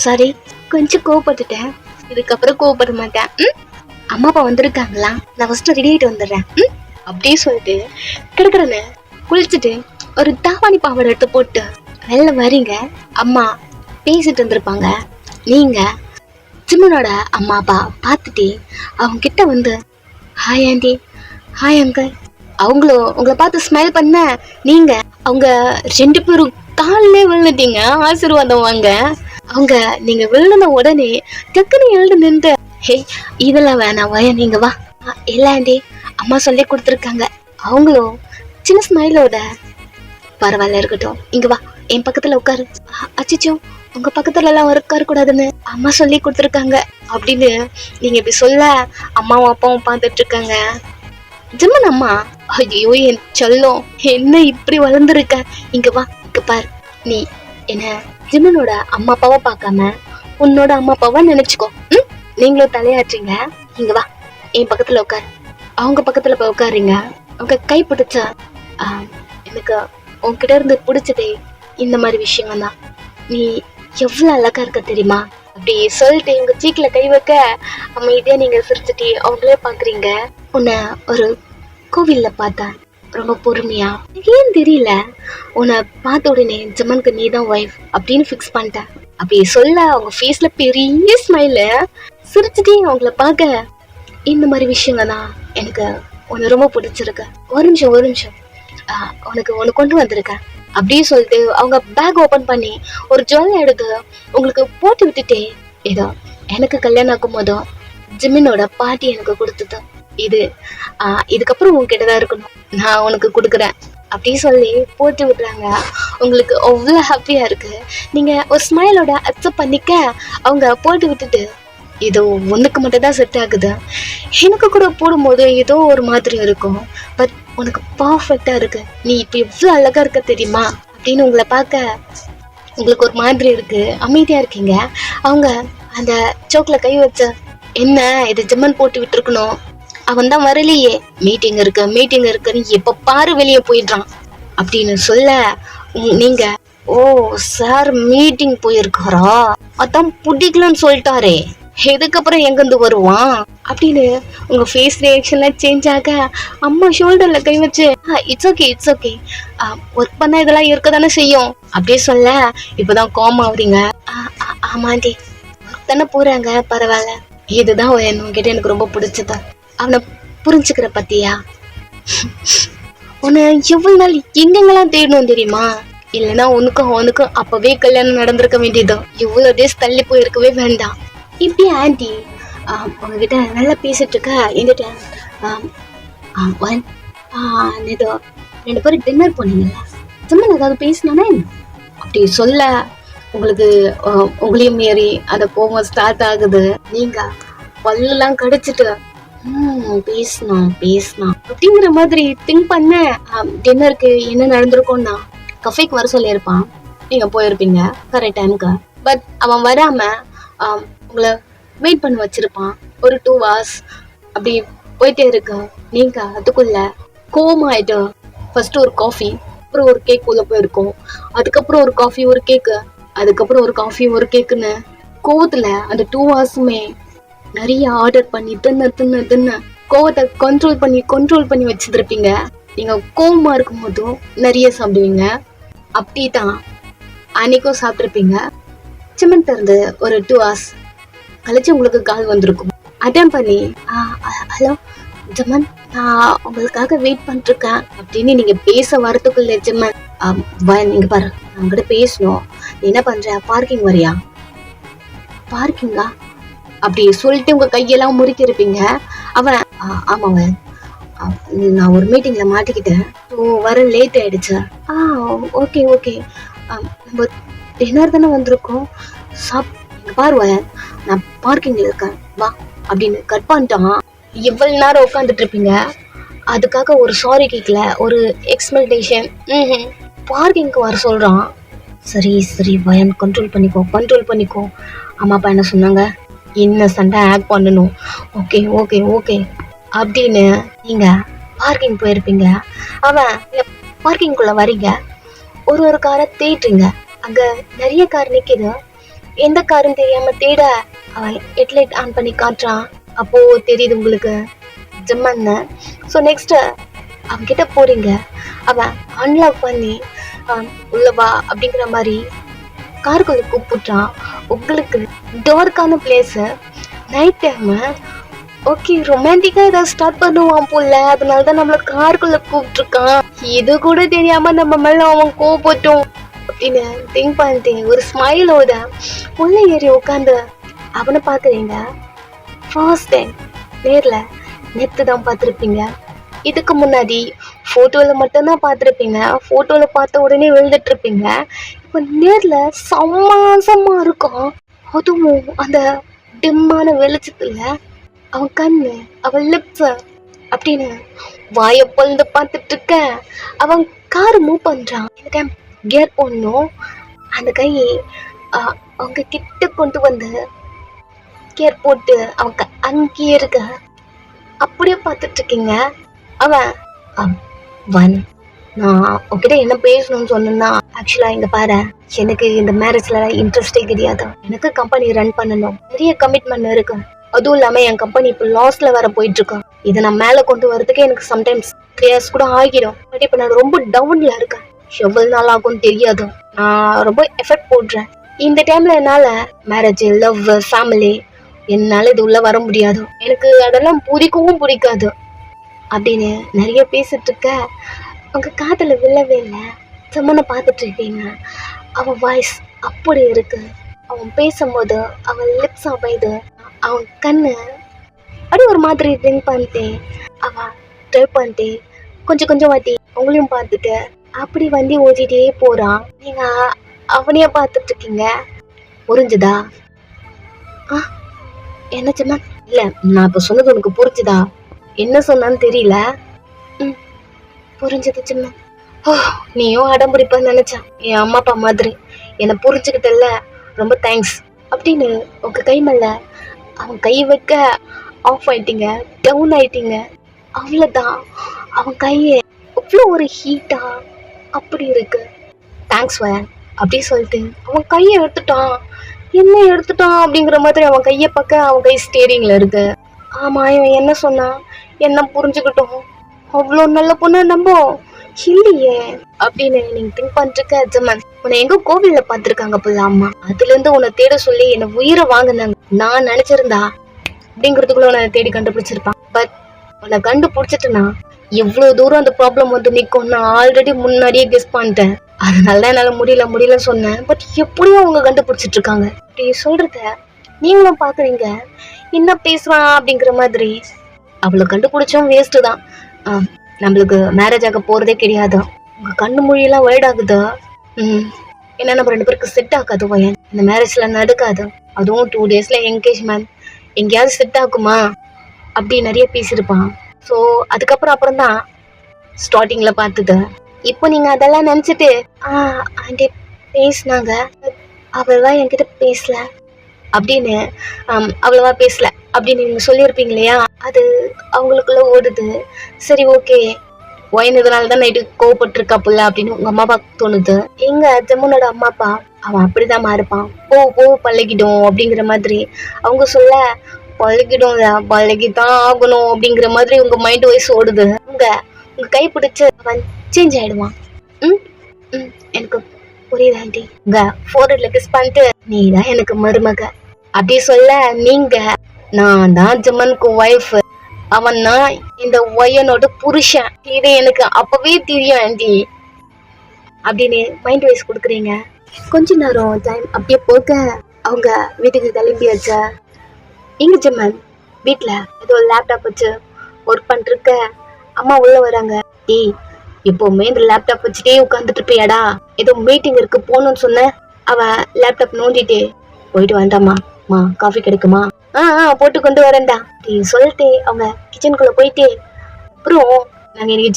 சாரி கொஞ்சம் கோவப்பட்டுட்டேன், இதுக்கப்புறம் கோவப்பட மாட்டேன். அம்மா அப்பா வந்திருக்காங்களா, நான் ஃபர்ஸ்ட் ரெடி ஆயிட்டு வந்துடுறேன் அப்படியே சொல்லிட்டு கிடக்குறேன்னு குளிச்சுட்டு ஒரு தாவாணி பாவாடை எடுத்து போட்டு வெளில வரீங்க. அம்மா பேசிட்டு இருந்திருப்பாங்க. நீங்க சிம்மனோட அம்மா அப்பா பார்த்துட்டு அவங்க கிட்ட வந்து, ஹாய் ஆண்டி, ஹாய் அங்கிள். அவங்களும் உங்களை பார்த்து ஸ்மைல் பண்ண நீங்க அவங்க 2 பேரும் காலிலே விழுந்துட்டீங்க, ஆசீர்வாதம் வாங்க. அவங்க நீங்க விழுந்த உடனே டக்குன்னு எழுந்து நின்று, ஹே இதெல்லாம் வேணாம் வய, நீங்க வா. இல்ல ஆண்டி, அம்மா சொல்லி கொடுத்துருக்காங்க. அவங்களும் சின்ன ஸ்மைலோட, பரவாயில்ல இருக்கட்டும், இங்க வா என் பக்கத்துல உட்காரு. அச்சிச்சோ, உங்க பக்கத்துல எல்லாம் உட்கார கூடாதுன்னு அம்மா சொல்லி கொடுத்துருக்காங்க அப்படின்னு நீங்க இப்படி சொல்ல அம்மாவும் அப்பாவும் பார்த்துட்டு இருக்காங்க. ஜிம்மன் அம்மா, ஐயோ என் செல்லம், என்ன இப்படி வளர்ந்துருக்க, இங்க வா, இங்க பாரு. நீ என்ன ஜிம்மனோட அம்மா அப்பாவை பார்க்காம உன்னோட அம்மா அப்பாவா நினைச்சுக்கோ. நீங்களும் தலையாச்சுங்க. இங்க வா என் பக்கத்துல உட்காரு. அவங்க பக்கத்துல போய் உட்காருங்க. அவங்க கை பிடிச்சா, எனக்கு உன்கிட்ட இருந்து பிடிச்சதே இந்த மாதிரி விஷயம் தான். நீ எவ்வளவு அழகா இருக்க தெரியுமா அப்படி சொல்லிட்டு உங்க சீக்கில கை வைக்க அமைதியா நீங்க சிரிச்சுட்டு அவங்களே பாக்குறீங்க. உன்னை ஒரு கோவில்ல பார்த்தேன், ரொம்ப பொறுமையா. ஏன் தெரியல, உன்னை பார்த்த உடனே ஜமனுக்கு நீ தான் ஒய்ஃப் அப்படின்னு ஃபிக்ஸ் பண்ணிட்டேன். அப்படி சொல்ல அவங்க ஃபேஸ்ல பெரிய ஸ்மைல சிரிச்சுட்டே அவங்கள பார்க்க, இந்த மாதிரி விஷயங்க தான் எனக்கு உன்னை ரொம்ப பிடிச்சிருக்கு. ஒரு நிமிஷம் உனக்கு ஒன்று கொண்டு வந்திருக்கேன் அப்படியே சொல்லிட்டு அவங்க பேக் ஓபன் பண்ணி ஒரு ஜுவல் எடுத்து உங்களுக்கு போட்டு விட்டுட்டே, ஏதோ எனக்கு கல்யாணம் ஆகும் போதும் ஜிமினோட பாட்டி எனக்கு கொடுத்தது இது, இதுக்கப்புறம் உங்ககிட்டதான் இருக்கணும், நான் உனக்கு கொடுக்குறேன் அப்படி சொல்லி போட்டு விடுறாங்க. உங்களுக்கு அவ்வளோ ஹாப்பியா இருக்கு. நீங்க ஒரு ஸ்மைலோட அக்செப்ட் பண்ணிக்க அவங்க போட்டு விட்டுட்டு, ஏதோ ஒன்றுக்கு மட்டும் தான் செட் ஆகுது, எனக்கு கூட போடும்போது ஏதோ ஒரு மாதிரி இருக்கும், பட் உனக்கு பர்ஃபெக்டா இருக்கு, நீ இப்போ எவ்வளோ அழகா இருக்க தெரியுமா அப்படின்னு உங்களை பார்க்க உங்களுக்கு ஒரு மாதிரி இருக்கு. அமைதியா இருக்கீங்க. அவங்க அந்த சோக்ல கை வச்ச, என்ன இது ஜிம்மன் போட்டு விட்டுருக்கணும், அவன் தான் வரலையே, மீட்டிங் இருக்குன்னு எப்ப பாரு வெளியே போயிடுறான் அப்படின்னு சொல்ல, நீங்க ஓ சார் மீட்டிங் போயிருக்காரா, அதான் பிடிக்கலன்னு சொல்லிட்டாரே, இதுக்கப்புறம் எங்கிருந்து வருவான் அப்படின்னு உங்க ஃபேஸ் ரியாக்ஷன்லாம் சேஞ்ச் ஆக அம்மா ஷோல்டர்ல கை வச்சு, இட்ஸ் ஓகே ஒர்க் பண்ண இதெல்லாம் இருக்க தானே செய்யும் அப்படியே சொல்ல, இப்பதான் காம் ஆகுறீங்க. ஆமாண்டி ஒர்க் தானே போறாங்க, பரவாயில்ல, இதுதான் உங்ககிட்ட எனக்கு ரொம்ப பிடிச்சது, அவனை புரிஞ்சுக்கிற பத்தியா, உன்னை எவ்வளவு நாள் எங்கெங்கெல்லாம் தேடணும் தெரியுமா, இல்லைன்னா உனக்கும் அப்பவே கல்யாணம் நடந்திருக்க வேண்டியது, இவ்வளவு டேஸ் தள்ளி போயிருக்கவே வேண்டாம். இப்படி ஆண்டி உங்ககிட்ட நல்லா பேசிட்டு இருக்க என்கிட்ட நேற்று 2 பேரும் டின்னர் போனீங்கல்ல, சும்மா ஏதாவது பேசினானே அப்படி சொல்ல உங்களுக்கு உங்களையும் மீறி அந்த கோவம் ஸ்டார்ட் ஆகுது. நீங்க பல்லுலாம் கடிச்சிட்டு பேசலாம் அப்படிங்கிற மாதிரி திங்க் பண்ண டின்னருக்கு என்ன நடந்திருக்கும்னா கஃபேக்கு வர சொல்லியிருப்பான். நீங்க போயிருப்பீங்க கரெக்ட் டைமுக்கு. பட் அவன் வராம உங்களை வெயிட் பண்ண வச்சிருப்பான் ஒரு 2 hours. அப்படி போயிட்டே இருக்க நீங்க அதுக்குள்ள கோவமாயிட்டு ஃபர்ஸ்ட் ஒரு காஃபி, அப்புறம் ஒரு கேக் உள்ள போயிருக்கோம், அதுக்கப்புறம் ஒரு காஃபி ஒரு கேக்கு, அதுக்கப்புறம் ஒரு காஃபி ஒரு கேக்குன்னு கோவத்துல அந்த 2 hours-மே நிறைய ஆர்டர் பண்ணி தின்னு கோவத்தை கண்ட்ரோல் பண்ணி வச்சிருப்பீங்க. நீங்க கோவமா இருக்கும் போதும் நிறைய சாப்பிடுவீங்க. அப்படிதான் அன்னைக்கும் சாப்பிட்டுருப்பீங்க. சிம்மன் திறந்து ஒரு 2 hours கழிச்சு உங்களுக்கு கால் வந்திருக்கும். அட்டன் பண்ணி ஹலோ ஜமன், நான் உங்களுக்காக வெயிட் பண்ணிட்டு இருக்கேன் அப்படின்னு நீங்க பேச வரத்துக்குள்ள ஜமன் நீங்க பாரு, நான் உங்ககிட்ட பேசணும், என்ன பண்ற, பார்க்கிங் வரியா? பார்க்கிங்கா அப்படி சொல்லிட்டு உங்க கையெல்லாம் முறுக்கி இருப்பீங்க. அவன் ஆமாவன், நான் ஒரு மீட்டிங்ல மாட்டிக்கிட்டேன், வர லேட் ஆயிடுச்சு. ஓகே நம்ம டின்னர் தானே வந்திருக்கோம், பாருவன் நான் பார்க்கிங்ல இருக்கேன் வா அப்படின்னு கட் பண்ணிட்டான். எவ்வளவு நேரம் உட்காந்துட்டு இருப்பீங்க, அதுக்காக ஒரு சாரி கேட்கல, ஒரு எக்ஸ்பிளனேஷன். பார்க்கிங்க்கு வர சொல்றான். சரி வயன் கண்ட்ரோல் பண்ணிக்கோ. அம்மா அப்பா என்ன சொன்னாங்க, என்ன சண்டை ஆக்ட் பண்ணணும், ஓகே அப்படின்னு நீங்க பார்க்கிங் போயிருப்பீங்க. அவன் பார்க்கிங்குள்ள வரீங்க, ஒரு காரை தேடுறீங்க, அங்க நிறைய கார் நிக்குது. எந்த காருன்னு தெரியாம தேட அவன் ஹெட்லைட் ஆன் பண்ணி காட்டுறான். அப்போ தெரியுது உங்களுக்கு ஜம்மன்னு. ஸோ நெக்ஸ்ட் அவன்கிட்ட போறீங்க, அவன் அன்லாக் பண்ணி உள்ள வா அப்படிங்கிற மாதிரி காருக்குள்ள கூப்பிட்டுறான். உங்களுக்கு டார்க்கான பிளேஸ், நைட் டைம், ஓகே ரொமான்டிக்கா ஏதாவது ஸ்டார்ட் பண்ணுவான் போல, அதனாலதான் நம்மள காருக்குள்ள கூப்பிட்டுருக்கான். இது கூட தெரியாம நம்ம மேல அவன் கோபப்பட்டோம் அப்படின்னு திங்க் பண்ணிட்டு ஒரு ஸ்மைலோட உள்ள ஏறி உட்காந்து அவனை பாக்குறீங்க. ஃபர்ஸ்ட் டைம் நேர்ல நேத்து தான் பார்த்துருப்பீங்க. இதுக்கு முன்னாடி போட்டோல மட்டும்தான் பார்த்துருப்பீங்க. போட்டோல பார்த்த உடனே விழுந்துட்டு இருப்பீங்க. இப்போ நேர்ல சம்மா இருக்கும். அதுவும் அந்த டிம்மான வெளிச்சத்துல அவன் கண்ணு, அவன் லிப்ஸ் அப்படின்னு வாய பொழுது பார்த்துட்டு இருக்க. அவன் கார் மூவ் பண்றான். இந்த டைம் கியர் போடணும். அந்த கையை அவங்க கிட்ட கொண்டு வந்து கியர் போட்டு அவங்க அங்கேயே இருக்க அப்படியே பார்த்துட்டு இருக்கீங்க. அவன் நான் உங்ககிட்ட என்ன பேசணும்னு சொன்னா, ஆக்சுவலா இங்க பாரு, எனக்கு இந்த மேரேஜ்ல இன்ட்ரெஸ்டே கிடையாது. எனக்கு கம்பெனி ரன் பண்ணணும், நிறைய கமிட்மெண்ட் இருக்கு. அதுவும் இல்லாம என் கம்பெனி இப்போ லாஸ்ல வர போயிட்டு இருக்கேன். இதை நான் மேல கொண்டு வரதுக்கே எனக்கு சம்டைம்ஸ் 3 years கூட ஆகிடும். பட் இப்போ நான் ரொம்ப டவுன்ல இருக்கேன். எவ்வளவு நாள் ஆகும்னு தெரியாது. நான் ரொம்ப எஃபர்ட் போடுறேன். இந்த டைம்ல என்னால மேரேஜ், லவ், ஃபேமிலி, என்னால இது உள்ள வர முடியாது. எனக்கு அதெல்லாம் பிடிக்காது அப்படின்னு நிறைய பேசிட்டு இருக்க. உங்க காதுல விழவே இல்லை. சம்மனை பார்த்துட்டு இருக்கீங்க. அவன் வாய்ஸ் அப்படி இருக்கு. அவன் பேசும்போது அவன் லிப்ஸ் அமைது, அவன் கண்ணு அப்படி ஒரு மாதிரி ட்ரிங்க் பண்ணிட்டு அவன் ட்ரை பண்ணிட்டு கொஞ்சம் வாட்டி உங்களையும் பார்த்துட்டு அப்படி வண்டி ஓட்டிகிட்டே போறான். நீங்க அவனையே பார்த்துட்டு இருக்கீங்க. புரிஞ்சுதா? என்ன சொன்னா? இல்ல, நான் இப்ப சொன்னது உனக்கு புரிஞ்சுதா? என்ன சொன்னான்னு தெரியல. புரிஞ்சது சின்ன. நீயும் அடம்பிடிப்பன்னு நினைச்சான். என் அம்மா அப்பா மாதிரி என்னை புரிஞ்சுக்கிட்டல, ரொம்ப தேங்க்ஸ் அப்படின்னு உங்க கை மேல அவன் கை வைக்க ஆஃப் ஆயிட்டீங்க, டவுன் ஆயிட்டீங்க. அவ்வளவுதான். அவன் கையை அவ்வளோ ஒரு ஹீட்டா அப்படி இருக்கு. தேங்க்ஸ் வயன் அப்படி சொல்லிட்டு அவன் கையை எடுத்துட்டான். என்ன எடுத்துட்டான் அப்படிங்கிற மாதிரி அவன் கையை பார்க்க அவன் கை ஸ்டேரிங்ல இருக்கு. ஆமா, இவன் என்ன சொன்னான், என்ன புரிஞ்சுக்கிட்டோம், அவ்வளோ நல்ல பொண்ணு நம்ப இல்லையே அப்படின்னு நீங்க திங்க் பண்ணிருக்க. ஜமன், உன்னை எங்க கோவில்ல பாத்துருக்காங்க போல அம்மா, அதுல இருந்து உன்னை தேட சொல்லி என்ன உயிரை வாங்கினாங்க. நான் நினைச்சிருந்தா அப்படிங்கிறதுக்குள்ள உன்னை தேடி கண்டுபிடிச்சிருப்பான். பட் உன்னை கண்டுபிடிச்சிட்டுனா எவ்வளவு தூரம் அந்த ப்ராப்ளம் வந்து நிற்கும் நான் ஆல்ரெடி முன்னாடியே கெஸ் பண்ணிட்டேன். அதனாலதான் என்னால முடியல சொன்னேன். பட் எப்படியும் அவங்க கண்டுபிடிச்சிட்டு இருக்காங்க. அப்படி சொல்றத நீங்களும் பாக்குறீங்க. என்ன பேசுவான் அப்படிங்கிற மாதிரி. அவளை கண்டுபிடிச்சோம் வேஸ்ட் தான். நம்மளுக்கு மேரேஜ் ஆக போறதே கிடையாது. உங்க கண்ணு மொழியெல்லாம் வைட் ஆகுதா? ஏன்னா நம்ம 2 பேருக்கு செட் ஆகாது பையன். இந்த மேரேஜ்ல நடக்காது. அதுவும் 2 daysல என்கேஜ்மெண்ட். எங்கேயாவது செட் ஆகுமா அப்படி நிறைய பேசியிருப்பான். ஸோ அப்புறம் தான் ஸ்டார்டிங்ல பார்த்தது. இப்போ நீங்க அதெல்லாம் நினைச்சிட்டு ஆண்டி பேசினாங்க, அவ்வளவா என்கிட்ட பேசல அப்படின்னு, அவ்வளவா பேசல அப்படின்னு நீங்க சொல்லியிருப்பீங்க இல்லையா, அது அவங்களுக்குள்ள ஓடுது. சரி ஓகே, ஒயின் இதனால தான் நைட்டு கோவப்பட்டிருக்காப்புல அப்படின்னு உங்க அம்மா அப்பா தோணுது. எங்க ஜம்முனோட அம்மா அப்பா அவன் அப்படிதான் மாறுப்பான், போ பழகிடும் அப்படிங்கிற மாதிரி அவங்க சொல்ல, பழகிதான் ஆகணும் அப்படிங்கிற மாதிரி உங்க மைண்ட் வாய்ஸ் ஓடுது. உங்க கை பிடிச்சு அவன் சேஞ்ச் ஆயிடுவான். எனக்கு புரியுது ஆண்டி. உங்க ஃபோர்ஹெட்ல கிஸ் பண்ணிட்டு நீ தான் எனக்கு மருமக அப்படி சொல்ல, நீங்க நான் தான் ஜம்மனுக்கு ஒய்ஃப், அவன் தான் இந்த ஒய்யனோட புருஷன், இது எனக்கு அப்பவே தெரியும் ஆண்டி அப்படின்னு மைண்ட் வாய்ஸ் கொடுக்குறீங்க. கொஞ்ச நேரம் டைம் அப்படியே போக அவங்க வீட்டுக்கு கிளம்பியாச்சா. எங்க ஜம்மன் வீட்டுல ஏதோ லேப்டாப் வச்சு ஒர்க் பண்ணிருக்க. அம்மா உள்ள வராங்க. ஏய், எப்பவுமே இந்த லேப்டாப் வச்சுட்டே உட்காந்துட்டு இருப்பியாடா, ஏதோ மீட்டிங் இருக்கு போகணும்னு சொன்ன. அவ லேப்டாப் நோண்டிட்டு போயிட்டு வேண்டாமா காஃபி கிடைக்குமா? போட்டு கொண்டு வரேன்டா சொல்லிட்டு அவங்க கிச்சனுக்குள்ள போயிட்டு, அப்புறம் நாங்க இன்னைக்கு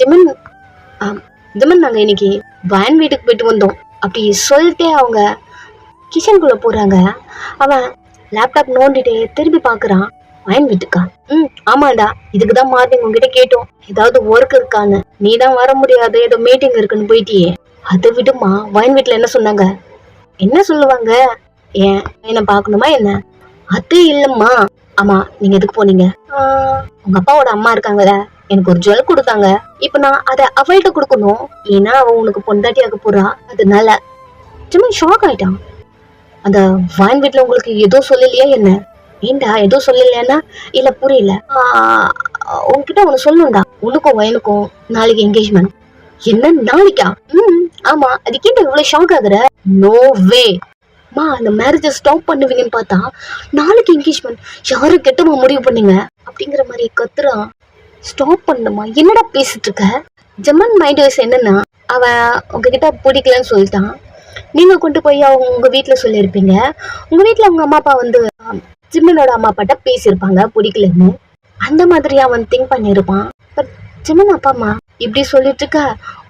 ஜெமன் நாங்க இன்னைக்கு வேன் வீட்டுக்கு போயிட்டு வந்தோம் அப்படி சொல்லிட்டு அவங்க கிச்சனுக்குள்ள போறாங்க. அவன் லேப்டாப் நோண்டிட்டு திரும்பி பாக்குறான். வயன் வீட்டுக்கா? ஆமாண்டா, இதுக்குதான் மார்னிங் உங்ககிட்ட கேட்டோம் ஏதாவது ஒர்க் இருக்கான்னு. நீ தான் வர முடியாது, ஏதோ மீட்டிங் இருக்குன்னு போயிட்டியே. அதை விடுமா, வயன் வீட்டுல என்ன சொன்னாங்க? என்ன சொல்லுவாங்க? ஏன் என்ன பாக்கணுமா என்ன? அது இல்லம்மா. ஆமா, நீங்க எதுக்கு போனீங்க? உங்க அப்பாவோட அம்மா இருக்காங்கல்ல, எனக்கு ஒரு ஜுவல் கொடுத்தாங்க. இப்ப நான் அதை அவள்கிட்ட கொடுக்கணும், ஏன்னா அவ உனக்கு பொண்டாட்டியாக போறா. அதனால சும்மா ஷாக் ஆயிட்டான். அந்த வயன் வீட்டுல உங்களுக்கு எதுவும் சொல்லலையா என்ன? ஏண்டா எதுவும் சொல்லலையானா? இல்ல புரியல. உன்கிட்ட ஒண்ணு சொல்லணும்டா, உனக்கும் வயனுக்கும் நாளைக்கு என்கேஜ்மெண்ட். என்ன நாளைக்கா? ஆமா, அதுக்கேட்ட இவ்வளவு ஷாக் ஆகுற? நோ வே மா, அந்த மேரேஜ ஸ்டாப் பண்ணுவீங்கன்னு பார்த்தா நாளைக்கு என்கேஜ்மெண்ட். யாரு கெட்டமா முடிவு பண்ணீங்க அப்படிங்கிற மாதிரி கத்துறான். ஸ்டாப் பண்ணுமா? என்னடா பேசிட்டு இருக்க? ஜம்மன் மைண்ட் வாய்ஸ் என்னன்னா, அவன் உங்ககிட்ட பிடிக்கலன்னு சொல்லிட்டான். நீங்க கொண்டு போய் அவங்க உங்க வீட்டுல சொல்லியிருப்பீங்க. உங்க வீட்டுல அவங்க அம்மா அப்பா வந்து ஜிம்மனோட அம்மா அப்பாட்ட பேசியிருப்பாங்க பிடிக்கலன்னு. அந்த மாதிரி அவன் திங்க் பண்ணிருப்பான். பட் ஜிம்மன் அப்பா அம்மா இப்படி சொல்லிட்டு இருக்க,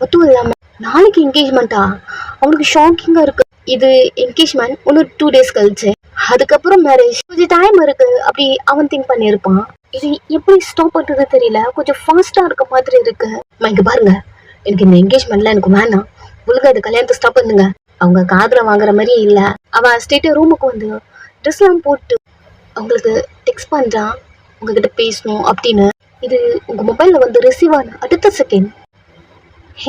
ஒத்தும் இல்லாம நாளைக்கு என்கேஜ்மெண்டா? அவனுக்கு ஷாக்கிங்கா இருக்கு. இது என்கேஜ்மெண்ட் இன்னும் 2 days கழிச்சு, அதுக்கப்புறம் மேரேஜ், கொஞ்சம் டைம் இருக்கு அப்படி அவன் திங்க் பண்ணிருப்பான். இது எப்படி ஸ்டாப் பண்றது தெரியல, கொஞ்சம் ஃபாஸ்டா இருக்க மாதிரி இருக்கு. இங்க பாருங்க, எனக்கு இந்த என்கேஜ்மெண்ட்ல எனக்கு வேணாம், ஒழுங்கா இந்த கல்யாணத்தை ஸ்டாப் பண்ணுங்க. அவங்க காதுல வாங்குற மாதிரி இல்ல. அவன் ஸ்ட்ரெயிட்டா ரூமுக்கு வந்து ட்ரெஸ் எல்லாம் போட்டு அவங்களுக்கு டெக்ஸ்ட் பண்றான், உங்ககிட்ட பேசணும் அப்படின்னு. இது உங்க மொபைல்ல வந்து ரிசீவ் ஆன அடுத்த செகண்ட்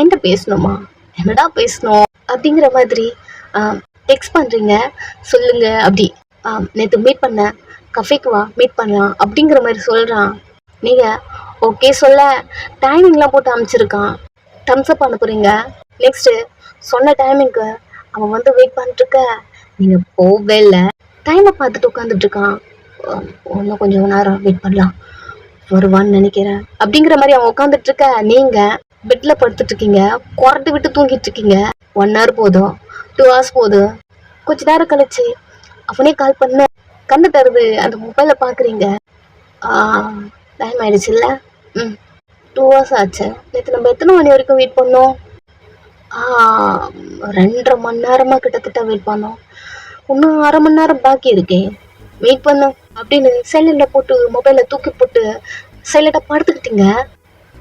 என்ன பேசணுமா, என்னடா பேசணும் அப்படிங்கிற மாதிரி டெக்ஸ்ட் பண்றீங்க, சொல்லுங்க அப்படி. நேற்று மீட் பண்ண, கஃபேக்கு வா மீட் பண்ணலாம் அப்படிங்கிற மாதிரி சொல்றான். நீங்க ஓகே சொல்ல டைமிங்லாம் போட்டு அமைச்சிருக்கான். தம்ஸ் அப் அனுப்புறீங்க. நெக்ஸ்ட் சொன்ன டைமிங்க்கு அவன் வந்து வெயிட் பண்ணிட்டு இருக்க, நீங்க போகவே இல்லை. டைமை பார்த்துட்டு உட்காந்துட்டு இருக்கான். இன்னும் கொஞ்சம் நேரம் வெயிட் பண்ணலாம், வருவான்னு நினைக்கிறேன் அப்படிங்கிற மாதிரி அவன் உட்காந்துட்டு இருக்க. நீங்க பெட்ல படுத்துட்டு இருக்கீங்க, குறட்டு விட்டு தூங்கிட்டு இருக்கீங்க. 1 hour போதும், 2 hours போதும். கொஞ்ச நேரம் கழிச்சு அவனே கால் பண்ண, கண்ணு தருது, அந்த மொபைல பாக்குறீங்க. டைம் ஆயிடுச்சு இல்ல? 2 hours ஆச்சு. நேற்று நம்ம எத்தனை மணி வரைக்கும் வெயிட் பண்ணோம்? 2.5 மணி நேரமா கிட்டத்தட்ட வெயிட் பண்ணோம். இன்னும் 1/2 மணி நேரம் பாக்கி இருக்கேன், வெயிட் பண்ணும் அப்படின்னு சைலண்ட்ல போட்டு மொபைல தூக்கி போட்டு சைலண்டா படுத்துக்கிட்டீங்க.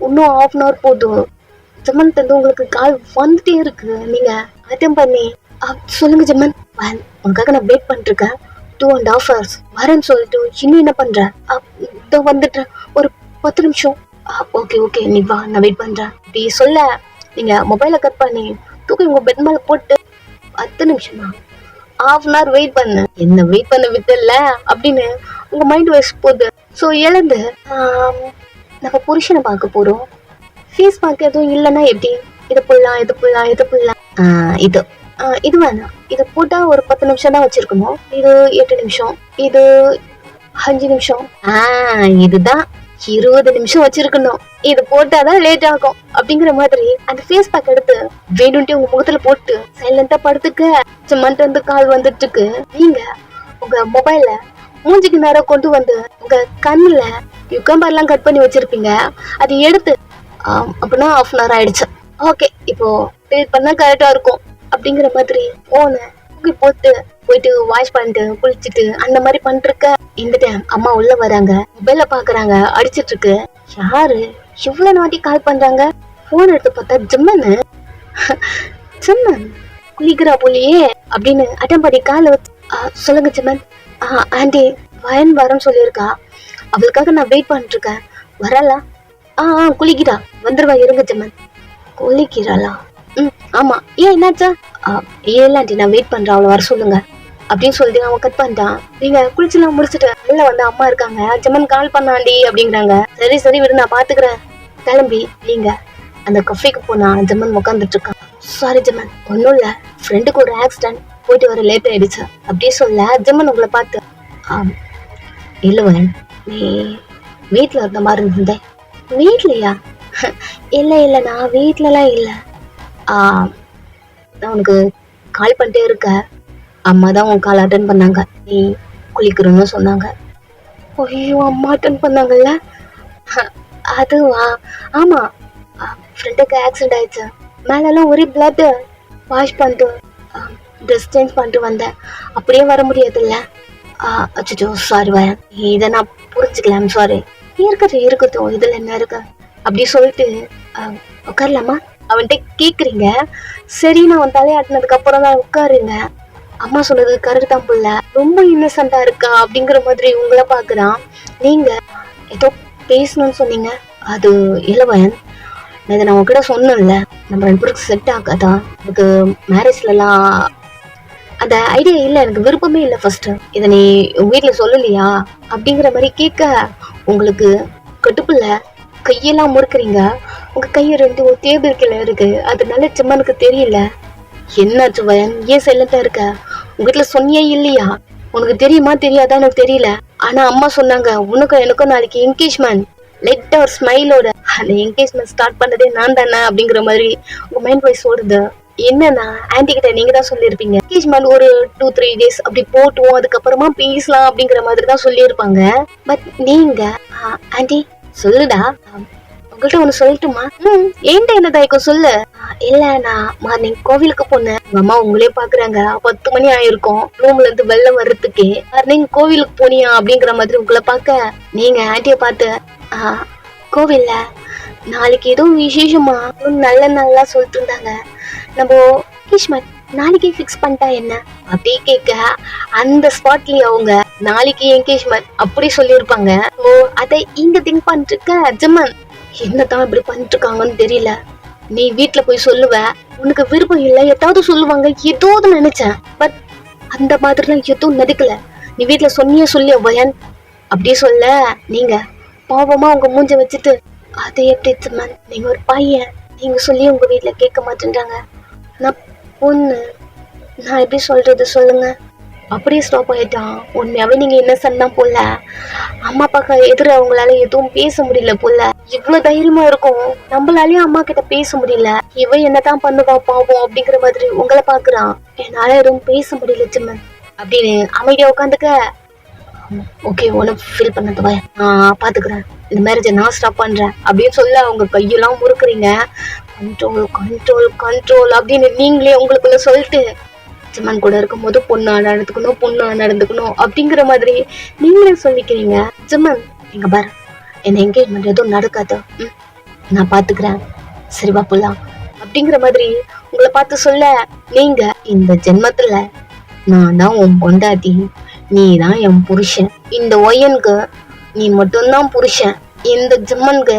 இன்னும் 1/2 hour போதும். ஜம்மன் தந்து உங்களுக்கு கால் வந்துட்டே இருக்கு, நீங்க அட்டன் பண்ணி சொல்லுங்க ஜம்மன், உனக்காக நான் வெயிட் பண்ணிட்டு இருக்கேன் 2.5 hours வரேன்னு சொல்லிட்டு இன்னும் என்ன பண்ற? இதோ வந்துட்டேன், ஒரு 10 நிமிஷம். ஓகே நீ வா, நான் வெயிட் பண்றேன் அப்படி சொல்ல, நீங்க மொபைல கட் பண்ணி தூக்கி உங்க பெட் மேல போட்டு 10 நிமிஷமா 1/2 hour வெயிட் பண்ண, என்ன வெயிட் பண்ண விட்டல அப்படின்னு உங்க மைண்ட் வாய்ஸ் போகுது. ஸோ எழுந்து நம்ம புருஷனை பார்க்க போறோம். ஃபேஸ் பார்க்க எதுவும் இல்லைன்னா எப்படி? இது இது வேணாம், இது போட்டா ஒரு 10 நிமிஷம் தான் வச்சிருக்கணும். இது 8 நிமிஷம், இது 5 நிமிஷம். இதுதான் 20 நிமிஷம் வச்சிருக்கணும். இது போட்டாதான் லேட் ஆகும் அப்படிங்கிற மாதிரி அந்த ஃபேஸ் பேக் எடுத்து வேணும்ட்டு உங்க முகத்துல போட்டு சைலண்டா படுத்துக்க. சும்மாட்டு வந்து கால் வந்துட்டு இருக்கு. நீங்க உங்க மொபைல்ல மூஞ்சிக்கு நேரம் கொண்டு வந்து உங்க கண்ணுல யுக்கம்பர் எல்லாம் கட் பண்ணி வச்சிருப்பீங்க. அதை எடுத்து அப்படின்னா 1/2 ஆயிடுச்சு. ஓகே, இப்போ டெலிட் பண்ணா கரெக்டா இருக்கும் அப்படிங்கிற மாதிரி போன போயிட்டு வாஷ் பண்ணிட்டு குளிச்சுட்டு அந்த மாதிரி பண்ணிருக்க. இந்த டைம் அம்மா உள்ள வராங்க. மொபைல பாக்குறாங்க, அடிச்சிட்டு இருக்கு. யாரு இவ்வளவு நாட்டி கால் பண்றாங்க? போன் எடுத்து பார்த்தா ஜிம்மனு. ஜிம்மன் குளிக்கிறா போலியே அப்படின்னு அட்டன் பண்ணி கால வச்சு சொல்லுங்க ஜிம்மன். ஆண்டி வயன் வரம் சொல்லியிருக்கா, அவளுக்காக நான் வெயிட் பண்ணிட்டு இருக்கேன். வரலா? குளிக்கிறா, வந்துருவா, இருங்க ஜிம்மன். குளிக்கிறாளா? ஆமா. ஏன் என்னாச்சா? இல்ல ஆண்டி, நான் வெயிட் பண்றேன், அவளை வர சொல்லுங்க அப்படின்னு சொல்லிட்டு அவன் கட் பண்ணிட்டான். நீங்க குளிச்சுலாம் முடிச்சுட்டு உள்ள வந்து அம்மா இருக்காங்க. ஜமன் கால் பண்ணாண்டி அப்படிங்கிறாங்க. சரி சரி விடு, நான் பாத்துக்கிறேன். கிளம்பி நீங்க அந்த கஃபேக்கு போனா ஜமன் உட்காந்துட்டு இருக்கான். சாரி ஜமன், ஒன்னும் இல்ல, ஃப்ரெண்டுக்கு ஒரு ஆக்சிடென்ட், போயிட்டு வர லேட் ஆயிடுச்சு அப்படியே சொல்ல ஜமன் உங்களை பார்த்து இல்லவன் நீ வீட்டுல இருந்த மாதிரி இருந்தேன். வீட்லயா? இல்ல நான் வீட்டுலலாம் இல்ல. நான் உனக்கு கால் பண்ணிட்டே இருக்க, அம்மா தான் உன் கால் அட்டன் பண்ணாங்க, நீ குளிக்கணும்னு சொன்னாங்க. ஐயோ, அம்மா அட்டன் பண்ணாங்கல்ல? அதுவா? ஆமா, ஃப்ரெண்டுக்கு ஆக்சிடென்ட் ஆயிடுச்சு. மேலெல்லாம் ஒரே பிளட். வாஷ் பண்ணிட்டு ட்ரெஸ் சேஞ்ச் பண்ணிட்டு வந்தேன். அப்படியே வர முடியாதுல்ல. அச்சோ சாரி வயன், இதை நான் புரிஞ்சுக்கலாம், சாரி. இருக்கட்டும், இதுல என்ன இருக்கு அப்படி சொல்லிட்டு உட்காரலாமா அவன்கிட்ட கேக்குறீங்க. சரி, நான் உன் தலையாட்டினதுக்கு அப்புறம் தான் உட்காருங்க. அம்மா சொன்னது கரெக்ட் தான் புள்ள, ரொம்ப இன்னசென்டா இருக்கா அப்படிங்கிற மாதிரி உங்களை பாக்குறான். நீங்க ஏதோ பேசணும்னு சொன்னீங்க. அது இளவயன், இதை நான் உங்ககிட்ட சொன்னேன்ல, நம்ம 2 பேருக்கு செட் ஆகாதான், எனக்கு மேரேஜ்லாம் அந்த ஐடியா இல்லை, எனக்கு விருப்பமே இல்லை. ஃபர்ஸ்ட் இதை நீ உங்க வீட்டுல சொல்லலையா அப்படிங்கிற மாதிரி கேட்க, உங்களுக்கு கட்டுப்புல கையெல்லாம் முறுக்குறீங்க. உங்க கையை 2 டேபிள் கீழே இருக்கு, அதனால சிம்மனுக்கு தெரியல. என்னாச்சு வயன், ஏன் சைலண்டா இருக்க? உங்க வீட்டுல சொன்னியே இல்லையா? உனக்கு தெரியுமா தெரியாதா எனக்கு தெரியல. ஆனா அம்மா சொன்னாங்க உனக்கும் எனக்கும் நாளைக்கு என்கேஜ்மெண்ட். லைட்டா ஒரு ஸ்மைலோட அந்த என்கேஜ்மெண்ட் ஸ்டார்ட் பண்ணதே நான் தானே அப்படிங்கிற மாதிரி உங்க மைண்ட் வாய்ஸ் ஓடுது. என்னன்னா ஆன்டி கிட்ட நீங்க தான் சொல்லியிருப்பீங்க, என்கேஜ்மெண்ட் ஒரு 2-3 days அப்படி போட்டுவோம், அதுக்கப்புறமா பேசலாம் அப்படிங்கிற மாதிரி தான் சொல்லியிருப்பாங்க. பட் நீங்க ஆன்டி சொல்லுடா, உங்கள்கிட்ட ஒண்ணு சொல்லட்டுமா? ஏன்டா என்ன தாய்க்கும் சொல்லு. இல்ல, நான் மார்னிங் கோவிலுக்கு போனேன். உங்க அம்மா உங்களே பாக்குறாங்க, 10 மணி ஆயிருக்கும் ரூம்ல இருந்து வெளில வர்றதுக்கே. மார்னிங் கோவிலுக்கு போனியா அப்படிங்கிற மாதிரி உங்களை பார்க்க, நீங்க ஆன்டிய பார்த்து கோவில்ல நாளைக்கு எதுவும் விசேஷமா நல்லா சொல்லிட்டு இருந்தாங்க, நம்ம கிஷ்மத் நாளைக்கு ஃபிக்ஸ் பண்ணிட்டா என்ன அப்படி கேட்க, அந்த ஸ்பாட்லயே அவங்க நாளைக்கு என்கேஜ்மெண்ட் அப்படி சொல்லியிருப்பாங்க. ஓ, அதை இங்க திங்க் பண்ணிட்டு இருக்க ஜிம்மன். என்னதான் இப்படி பண்ணிட்டு இருக்காங்கன்னு தெரியல. நீ வீட்டுல போய் சொல்லுவ, உனக்கு விருப்பம் இல்லை ஏதாவது சொல்லுவாங்க ஏதோது நினைச்சேன். பட் அந்த மாதிரிலாம் எதுவும் நடக்கல. நீ வீட்டுல சொன்னியே சொல்லிய வயன் அப்படியே சொல்ல, நீங்க பாவமா உங்க மூஞ்ச வச்சுட்டு, அது எப்படி ஜிம்மன், நீங்க ஒரு பையன், நீங்க சொல்லி உங்க வீட்டுல கேட்க மாட்டேன்றாங்க, நான் பொண்ணு, நான் எப்படி சொல்றது சொல்லுங்க. அப்படியே ஸ்டாப் ஆயிட்டான். உண்மையாவே நீங்க என்ன சொன்னா போல, அம்மா அப்பாக்கு எதிர அவங்களால எதுவும் பேச முடியல போல. இவ்வளவு தைரியமா இருக்கும், நம்மளாலயும் அம்மா கிட்ட பேச முடியல. இவ என்னதான் பண்ணுவா பாவம் அப்படிங்கிற மாதிரி உங்களை பாக்குறான். என்னால எதுவும் பேச முடியல ஜிம்மன் அப்படின்னு அமைதியா உட்காந்துக்க. ஓகே, ஒன்னும் ஃபீல் பண்ணது வா, நான் பாத்துக்கிறேன், இந்த மேரேஜை நான் ஸ்டாப் பண்றேன் அப்படின்னு சொல்ல அவங்க கையெல்லாம் முறுக்குறீங்க. கண்ட்ரோல் கண்ட்ரோல் கண்ட்ரோல் அப்படின்னு நீங்களே உங்களுக்குள்ள சொல்லிட்டு, ஜிம்மன் கூட இருக்கும் போது பொண்ணா நடந்துக்கணும் அப்படிங்கிற மாதிரி நீங்களே சொல்லிக்கிறீங்க. ஜிம்மன், எங்க பாரு, என்ன என்கேஜ்மெண்ட் எதுவும் நடக்காது, நான் பாத்துக்கிறேன், சரிவா போலாம் அப்படிங்கிற மாதிரி உங்களை பார்த்து சொல்ல, நீங்க இந்த ஜென்மத்துல நான் தான் உன் பொண்டாட்டி, நீ தான் என் புருஷன், இந்த ஒயனுக்கு நீ மட்டும்தான் புருஷன், இந்த ஜிம்மனுக்கு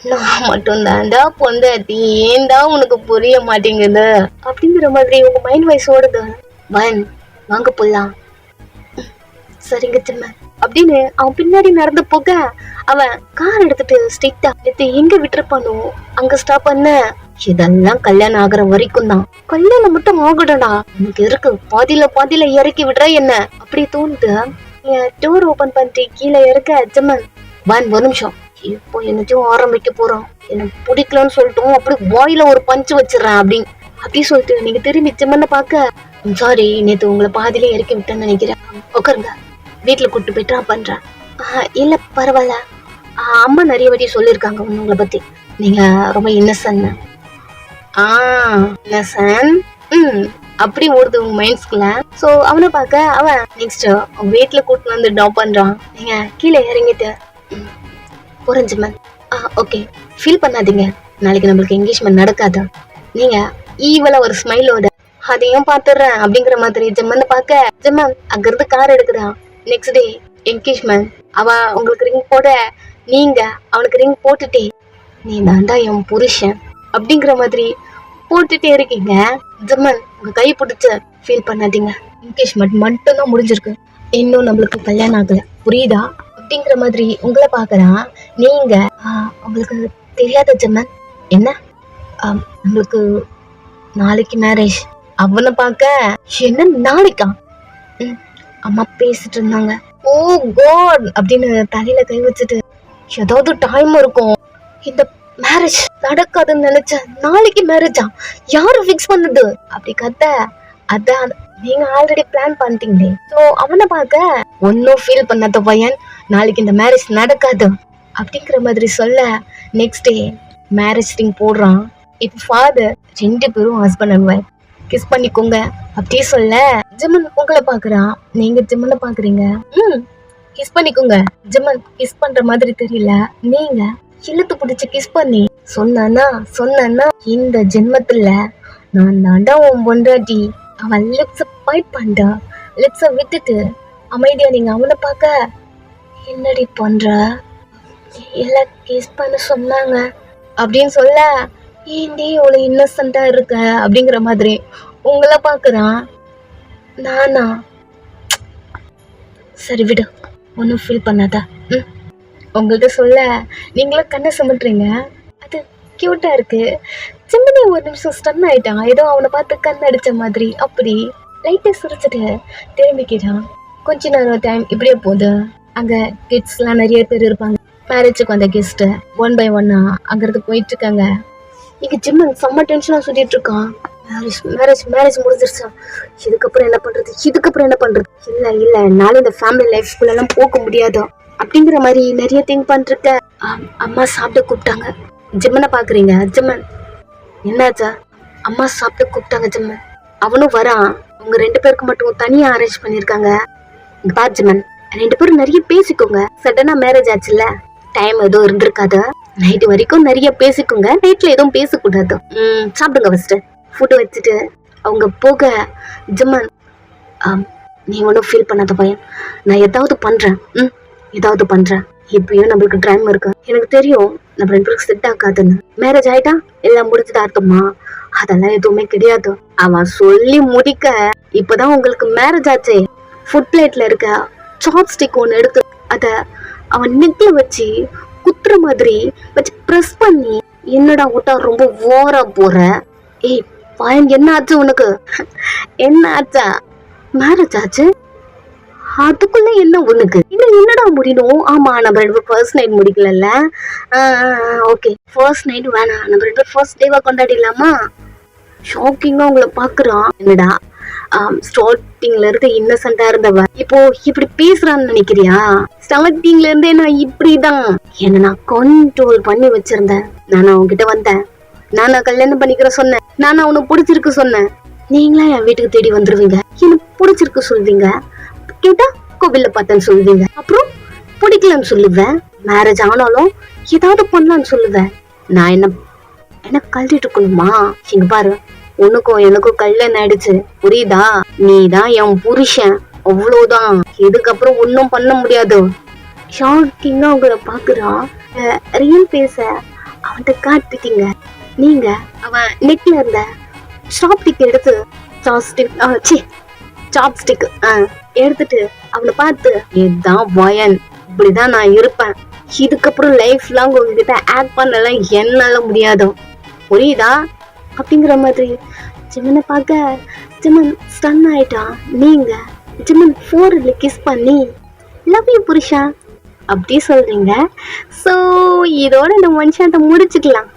நான் மட்டும் தான்டா பொண்டாட்டி, ஏன்டா உனக்கு புரிய மாட்டேங்குது அப்படிங்கிற மாதிரி உங்க மைண்ட் வாய்ஸ் ஓடுது. வாங்க போலாம். சரிங்க ஜிம்மன் அப்படின்னு அவன் பின்னாடி நடந்து போக, அவன் கார் எடுத்துட்டு ஸ்ட்ரெயிட்டா எடுத்து எங்க விட்டுருப்பானோ அங்க ஸ்டாப் பண்ண. இதெல்லாம் கல்யாணம் ஆகுற வரைக்கும் தான், கல்யாணம் மட்டும் ஆகணும்டா எனக்கு இருக்கு, பாதியில இறக்கி விடுற என்ன அப்படி தோணுது. டோர் ஓபன் பண்ணிட்டு கீழே இருக்க ஜெமன் ஒரு நிமிஷம். இப்போ என்னத்தையும் ஆரம்பிக்க போறோம். எனக்கு பிடிக்கலன்னு சொல்லிட்டோம், அப்படி வாயில ஒரு பஞ்சு வச்சிடறேன் அப்படி சொல்லிட்டு நீங்க திரும்பி ஜெமனை பார்க்க, சாரி நேத்து உங்களை பாதியிலே இறக்கி விட்டேன்னு நினைக்கிறேன், உட்காருங்க, வீட்டுல கூட்டு போயிட்டு நான் பண்றேன். இல்ல பரவாயில்ல, அம்மா நிறைய வாட்டி சொல்லியிருக்காங்க உங்களை பத்தி, நீங்க ரொம்ப இன்னசென்ட். இன்னசென்ட் அப்படி ஓடுது உங்க மைண்ட்ஸ்குள்ள. சோ அவனை பார்க்க அவன் நெக்ஸ்ட் வீட்டுல கூட்டு வந்து ட்ராப் பண்றான். நீங்க கீழே இறங்கிட்டு போறேன் ஜெமன். ஓகே, ஃபீல் பண்ணாதீங்க, நாளைக்கு நம்மளுக்கு என்கேஜ்மெண்ட் நடக்காது. நீங்க ஈவலா ஒரு ஸ்மைலோட அதையும் பாத்துடுறேன் அப்படிங்கிற மாதிரி ஜெமன் பார்க்க, ஜெமன் அங்கிருந்து கார் எடுக்கிறான். Next day engagement. அவன் உங்களுக்கு ரிங் போட, நீங்க அவனுக்கு ரிங் போட்டுட்டே, நீ தாண்டா என் புருஷன் அப்படிங்கிற மாதிரி போட்டுட்டே இருக்கீங்க. ஜெமன் உங்க கை பிடிச்ச ஃபீல் பண்ணாதீங்க, என்கேஜ்மெண்ட் மட்டும் தான் முடிஞ்சிருக்கு, இன்னும் நம்மளுக்கு கல்யாணம் ஆகல, புரியுதா அப்படிங்கிற மாதிரி உங்களை பாக்குறான். நீங்க உங்களுக்கு தெரியாத ஜெமன் என்ன, நம்மளுக்கு நாளைக்கு மேரேஜ். அவனை பார்க்க என்ன நாளைக்கா, அம்மா பேசிட்டு இருந்தாங்க. ஓ காட் அப்படின்னு தலையில கை வச்சுட்டு, ஏதாவது டைம் இருக்கும், இந்த மேரேஜ் நடக்காதுன்னு நினைச்சேன், நாளைக்கு மேரேஜா, யாரு ஃபிக்ஸ் பண்ணது அப்படி கத்த. அதான் நீங்க ஆல்ரெடி பிளான் பண்ணிட்டீங்களே. ஸோ அவனை பார்க்க ஒன்னும் ஃபீல் பண்ணாத பையன், நாளைக்கு இந்த மேரேஜ் நடக்காது அப்படிங்கிற மாதிரி சொல்ல, நெக்ஸ்ட் டே மேரேஜ் ரிங் போடுறான். இப்போ ஃபாதர் ரெண்டு பேரும் ஹஸ்பண்ட் அண்ட் ஒய்ஃப் கிஸ் பண்ணிக்கோங்க அப்படி சொல்ல, ஜெமன் உங்களை பாக்குறான், நீங்க ஜெமனை பாக்குறீங்க. கிஸ் பண்ணிக்கோங்க. ஜெமன் கிஸ் பண்ற மாதிரி தெரியல, நீங்க இழுத்து பிடிச்சு கிஸ் பண்ணி சொன்னா இந்த ஜென்மத்துல நான் தாண்டா உன் பொண்டாட்டி. அவன் லிப்ஸ பைட் பண்ணா, லிப்ஸ விட்டுட்டு அமைதியா நீங்க அவனை பார்க்க, என்னடி பண்ற, இல்ல கிஸ் பண்ண சொன்னாங்க அப்படின்னு சொல்ல, ஏண்டி இவ்வளவு இன்னசென்ட்டா இருக்க அப்படிங்கிற மாதிரி உங்களை பாக்குறான். நானா, சரி விடு, ஒன்னும் ஃபீல் பண்ணாதா, உங்கள்கிட்ட சொல்ல நீங்களும் கண்ணை சுமட்டுறீங்க, அது கியூட்டா இருக்கு. சிம்மனி ஒரு நிமிஷம் ஸ்டன் ஆயிட்டான், ஏதோ அவனை பார்த்து கண் அடிச்ச மாதிரி. அப்படி லைட்டை சுரிச்சுட்டு திரும்பிக்கிறான். கொஞ்ச நேரம் டைம் இப்படியே போகுது. அங்க கிட்ஸ் எல்லாம் நிறைய பேர் இருப்பாங்க, மேரேஜுக்கு வந்த கெஸ்ட் ஒன் பை ஒன்னா அங்கிருந்து போயிட்டு இருக்காங்க. இங்க ஜிம்மன் செம்ம டென்ஷனா சுத்திட்டு இருக்கான். மேரேஜ் முடிஞ்சிருச்சா, இதுக்கப்புறம் என்ன பண்றது, இல்ல என்னால இந்த ஃபேமிலி லைஃப்குள்ள எல்லாம் போக முடியாது அப்படிங்கிற மாதிரி நிறைய திங்க் பண்ணிருக்க. அம்மா சாப்பிட கூப்பிட்டாங்க. ஜிம்மனை பாக்குறீங்க. ஜிம்மன் என்னாச்சா, அம்மா சாப்பிட கூப்பிட்டாங்க. ஜிம்மன் அவனும் வரான். அவங்க ரெண்டு பேருக்கு மட்டும் தனியா அரேஞ்ச் பண்ணிருக்காங்க. பார் ஜிம்மன், ரெண்டு பேரும் நிறைய பேசிக்கோங்க, சடனா மேரேஜ் ஆச்சுல்ல, டைம் எதுவும் இருந்திருக்காது, நைட்டு வரைக்கும் நிறைய பேசிக்கோங்க, நைட்ல எதுவும் பேசக்கூடாது. சாப்பிடுங்க ஃபர்ஸ்ட். ஃபுட்டு வச்சுட்டு அவங்க போக, ஜிம்மன் நீ ஒன்றும் ஃபீல் பண்ணாத பையன், நான் ஏதாவது பண்றேன், இப்பயும் நம்மளுக்கு டைம் இருக்கு, எனக்கு தெரியும் நம்ம ரெண்டு பேருக்கு செட் ஆகாதுன்னு, மேரேஜ் ஆயிட்டா எல்லாம் முடிஞ்சது அர்த்தமா, அதெல்லாம் எதுவுமே கிடையாது. அவன் சொல்லி முடிக்க, இப்பதான் உங்களுக்கு மேரேஜ் ஆச்சே, ஃபுட் பிளேட்ல இருக்க சாப்ஸ்டிக் ஒன்று எடுத்து அத அவன் நெக்ல வச்சு குத்துற மாதிரி வச்சு ப்ரெஸ் பண்ணி, என்னடா விட்டா ரொம்ப ஓவரா போற, ஏய் பையன் என்ன ஆச்சு உனக்கு, என்ன ஆச்சா, மேரேஜ் ஆச்சு அதுக்குள்ள என்ன உனக்கு, இன்னும் என்னடா முடியணும். ஆமா நம்ம ரெண்டு பேரும் ஃபர்ஸ்ட் நைட் முடிக்கல, ஓகே ஃபர்ஸ்ட் நைட் வேணாம், நம்ம ரெண்டு பேரும் ஃபர்ஸ்ட் டேவா கொண்டாடிடலாமா. ஷாக்கிங்கா உங்களை பாக்குறான். என்னடா ஸ்டார்டிங்ல இருந்து இன்னசென்ட்டா இருந்தவ இப்போ இப்படி பேசுறான்னு நினைக்கிறியா, ஸ்டார்டிங்ல இருந்தே நான் இப்படிதான், என்ன நான் கண்ட்ரோல் பண்ணி வச்சிருந்தேன். நானா உன்கிட்ட வந்தேன், நானா கல்யாணம் பண்ணிக்கிற சொன்னேன், நானா உனக்கு பிடிச்சிருக்கு சொன்னேன், நீங்களா என் வீட்டுக்கு தேடி வந்துருவீங்க, எனக்கு பிடிச்சிருக்கு சொல்வீங்க, கேட்டா கோவில்ல பார்த்தேன்னு சொல்லுவீங்க, அப்புறம் பிடிக்கலன்னு சொல்லுவேன், மேரேஜ் ஆனாலும் ஏதாவது பண்ணலான்னு சொல்லுவேன். நான் என்ன கழட்டிட்டு இருக்கணுமா, இங்க பாரு உனக்கும் எனக்கும் கல்யாணம் ஆயிடுச்சு, புரியுதா, நீதான் என் புருஷன், அவ்வளவுதான், இதுக்கப்புறம் ஒன்னும் பண்ண முடியாது. ஷாக்கிங்கா உங்களை பாக்குறான். ரியல் பேச அவன்கிட்ட காட்டிட்டீங்க. நீங்க அவன் நெக்ல இருந்த சாப்ஸ்டிக் எடுத்து சாப்ஸ்டிக் எடுத்துட்டு அவனை பார்த்து, இதுதான் வயன், இப்படிதான் நான் இருப்பேன், இதுக்கப்புறம் லைஃப் லாங் உங்ககிட்ட ஆக்ட் பண்ணலாம் என்னால முடியாது, புரியுதா அப்படிங்கிற மாதிரி. ஜிம்மனை பார்க்க ஜிம்மன் ஸ்டன் ஆயிட்டான். நீங்க ஜிம்மன் ஃபோர்ல கிஸ் பண்ணி லவ் யூ புருஷா. அப்படி சொல்றீங்க. ஸோ இதோட இந்த ஒன் ஷாட்டை முடிச்சுக்கலாம்.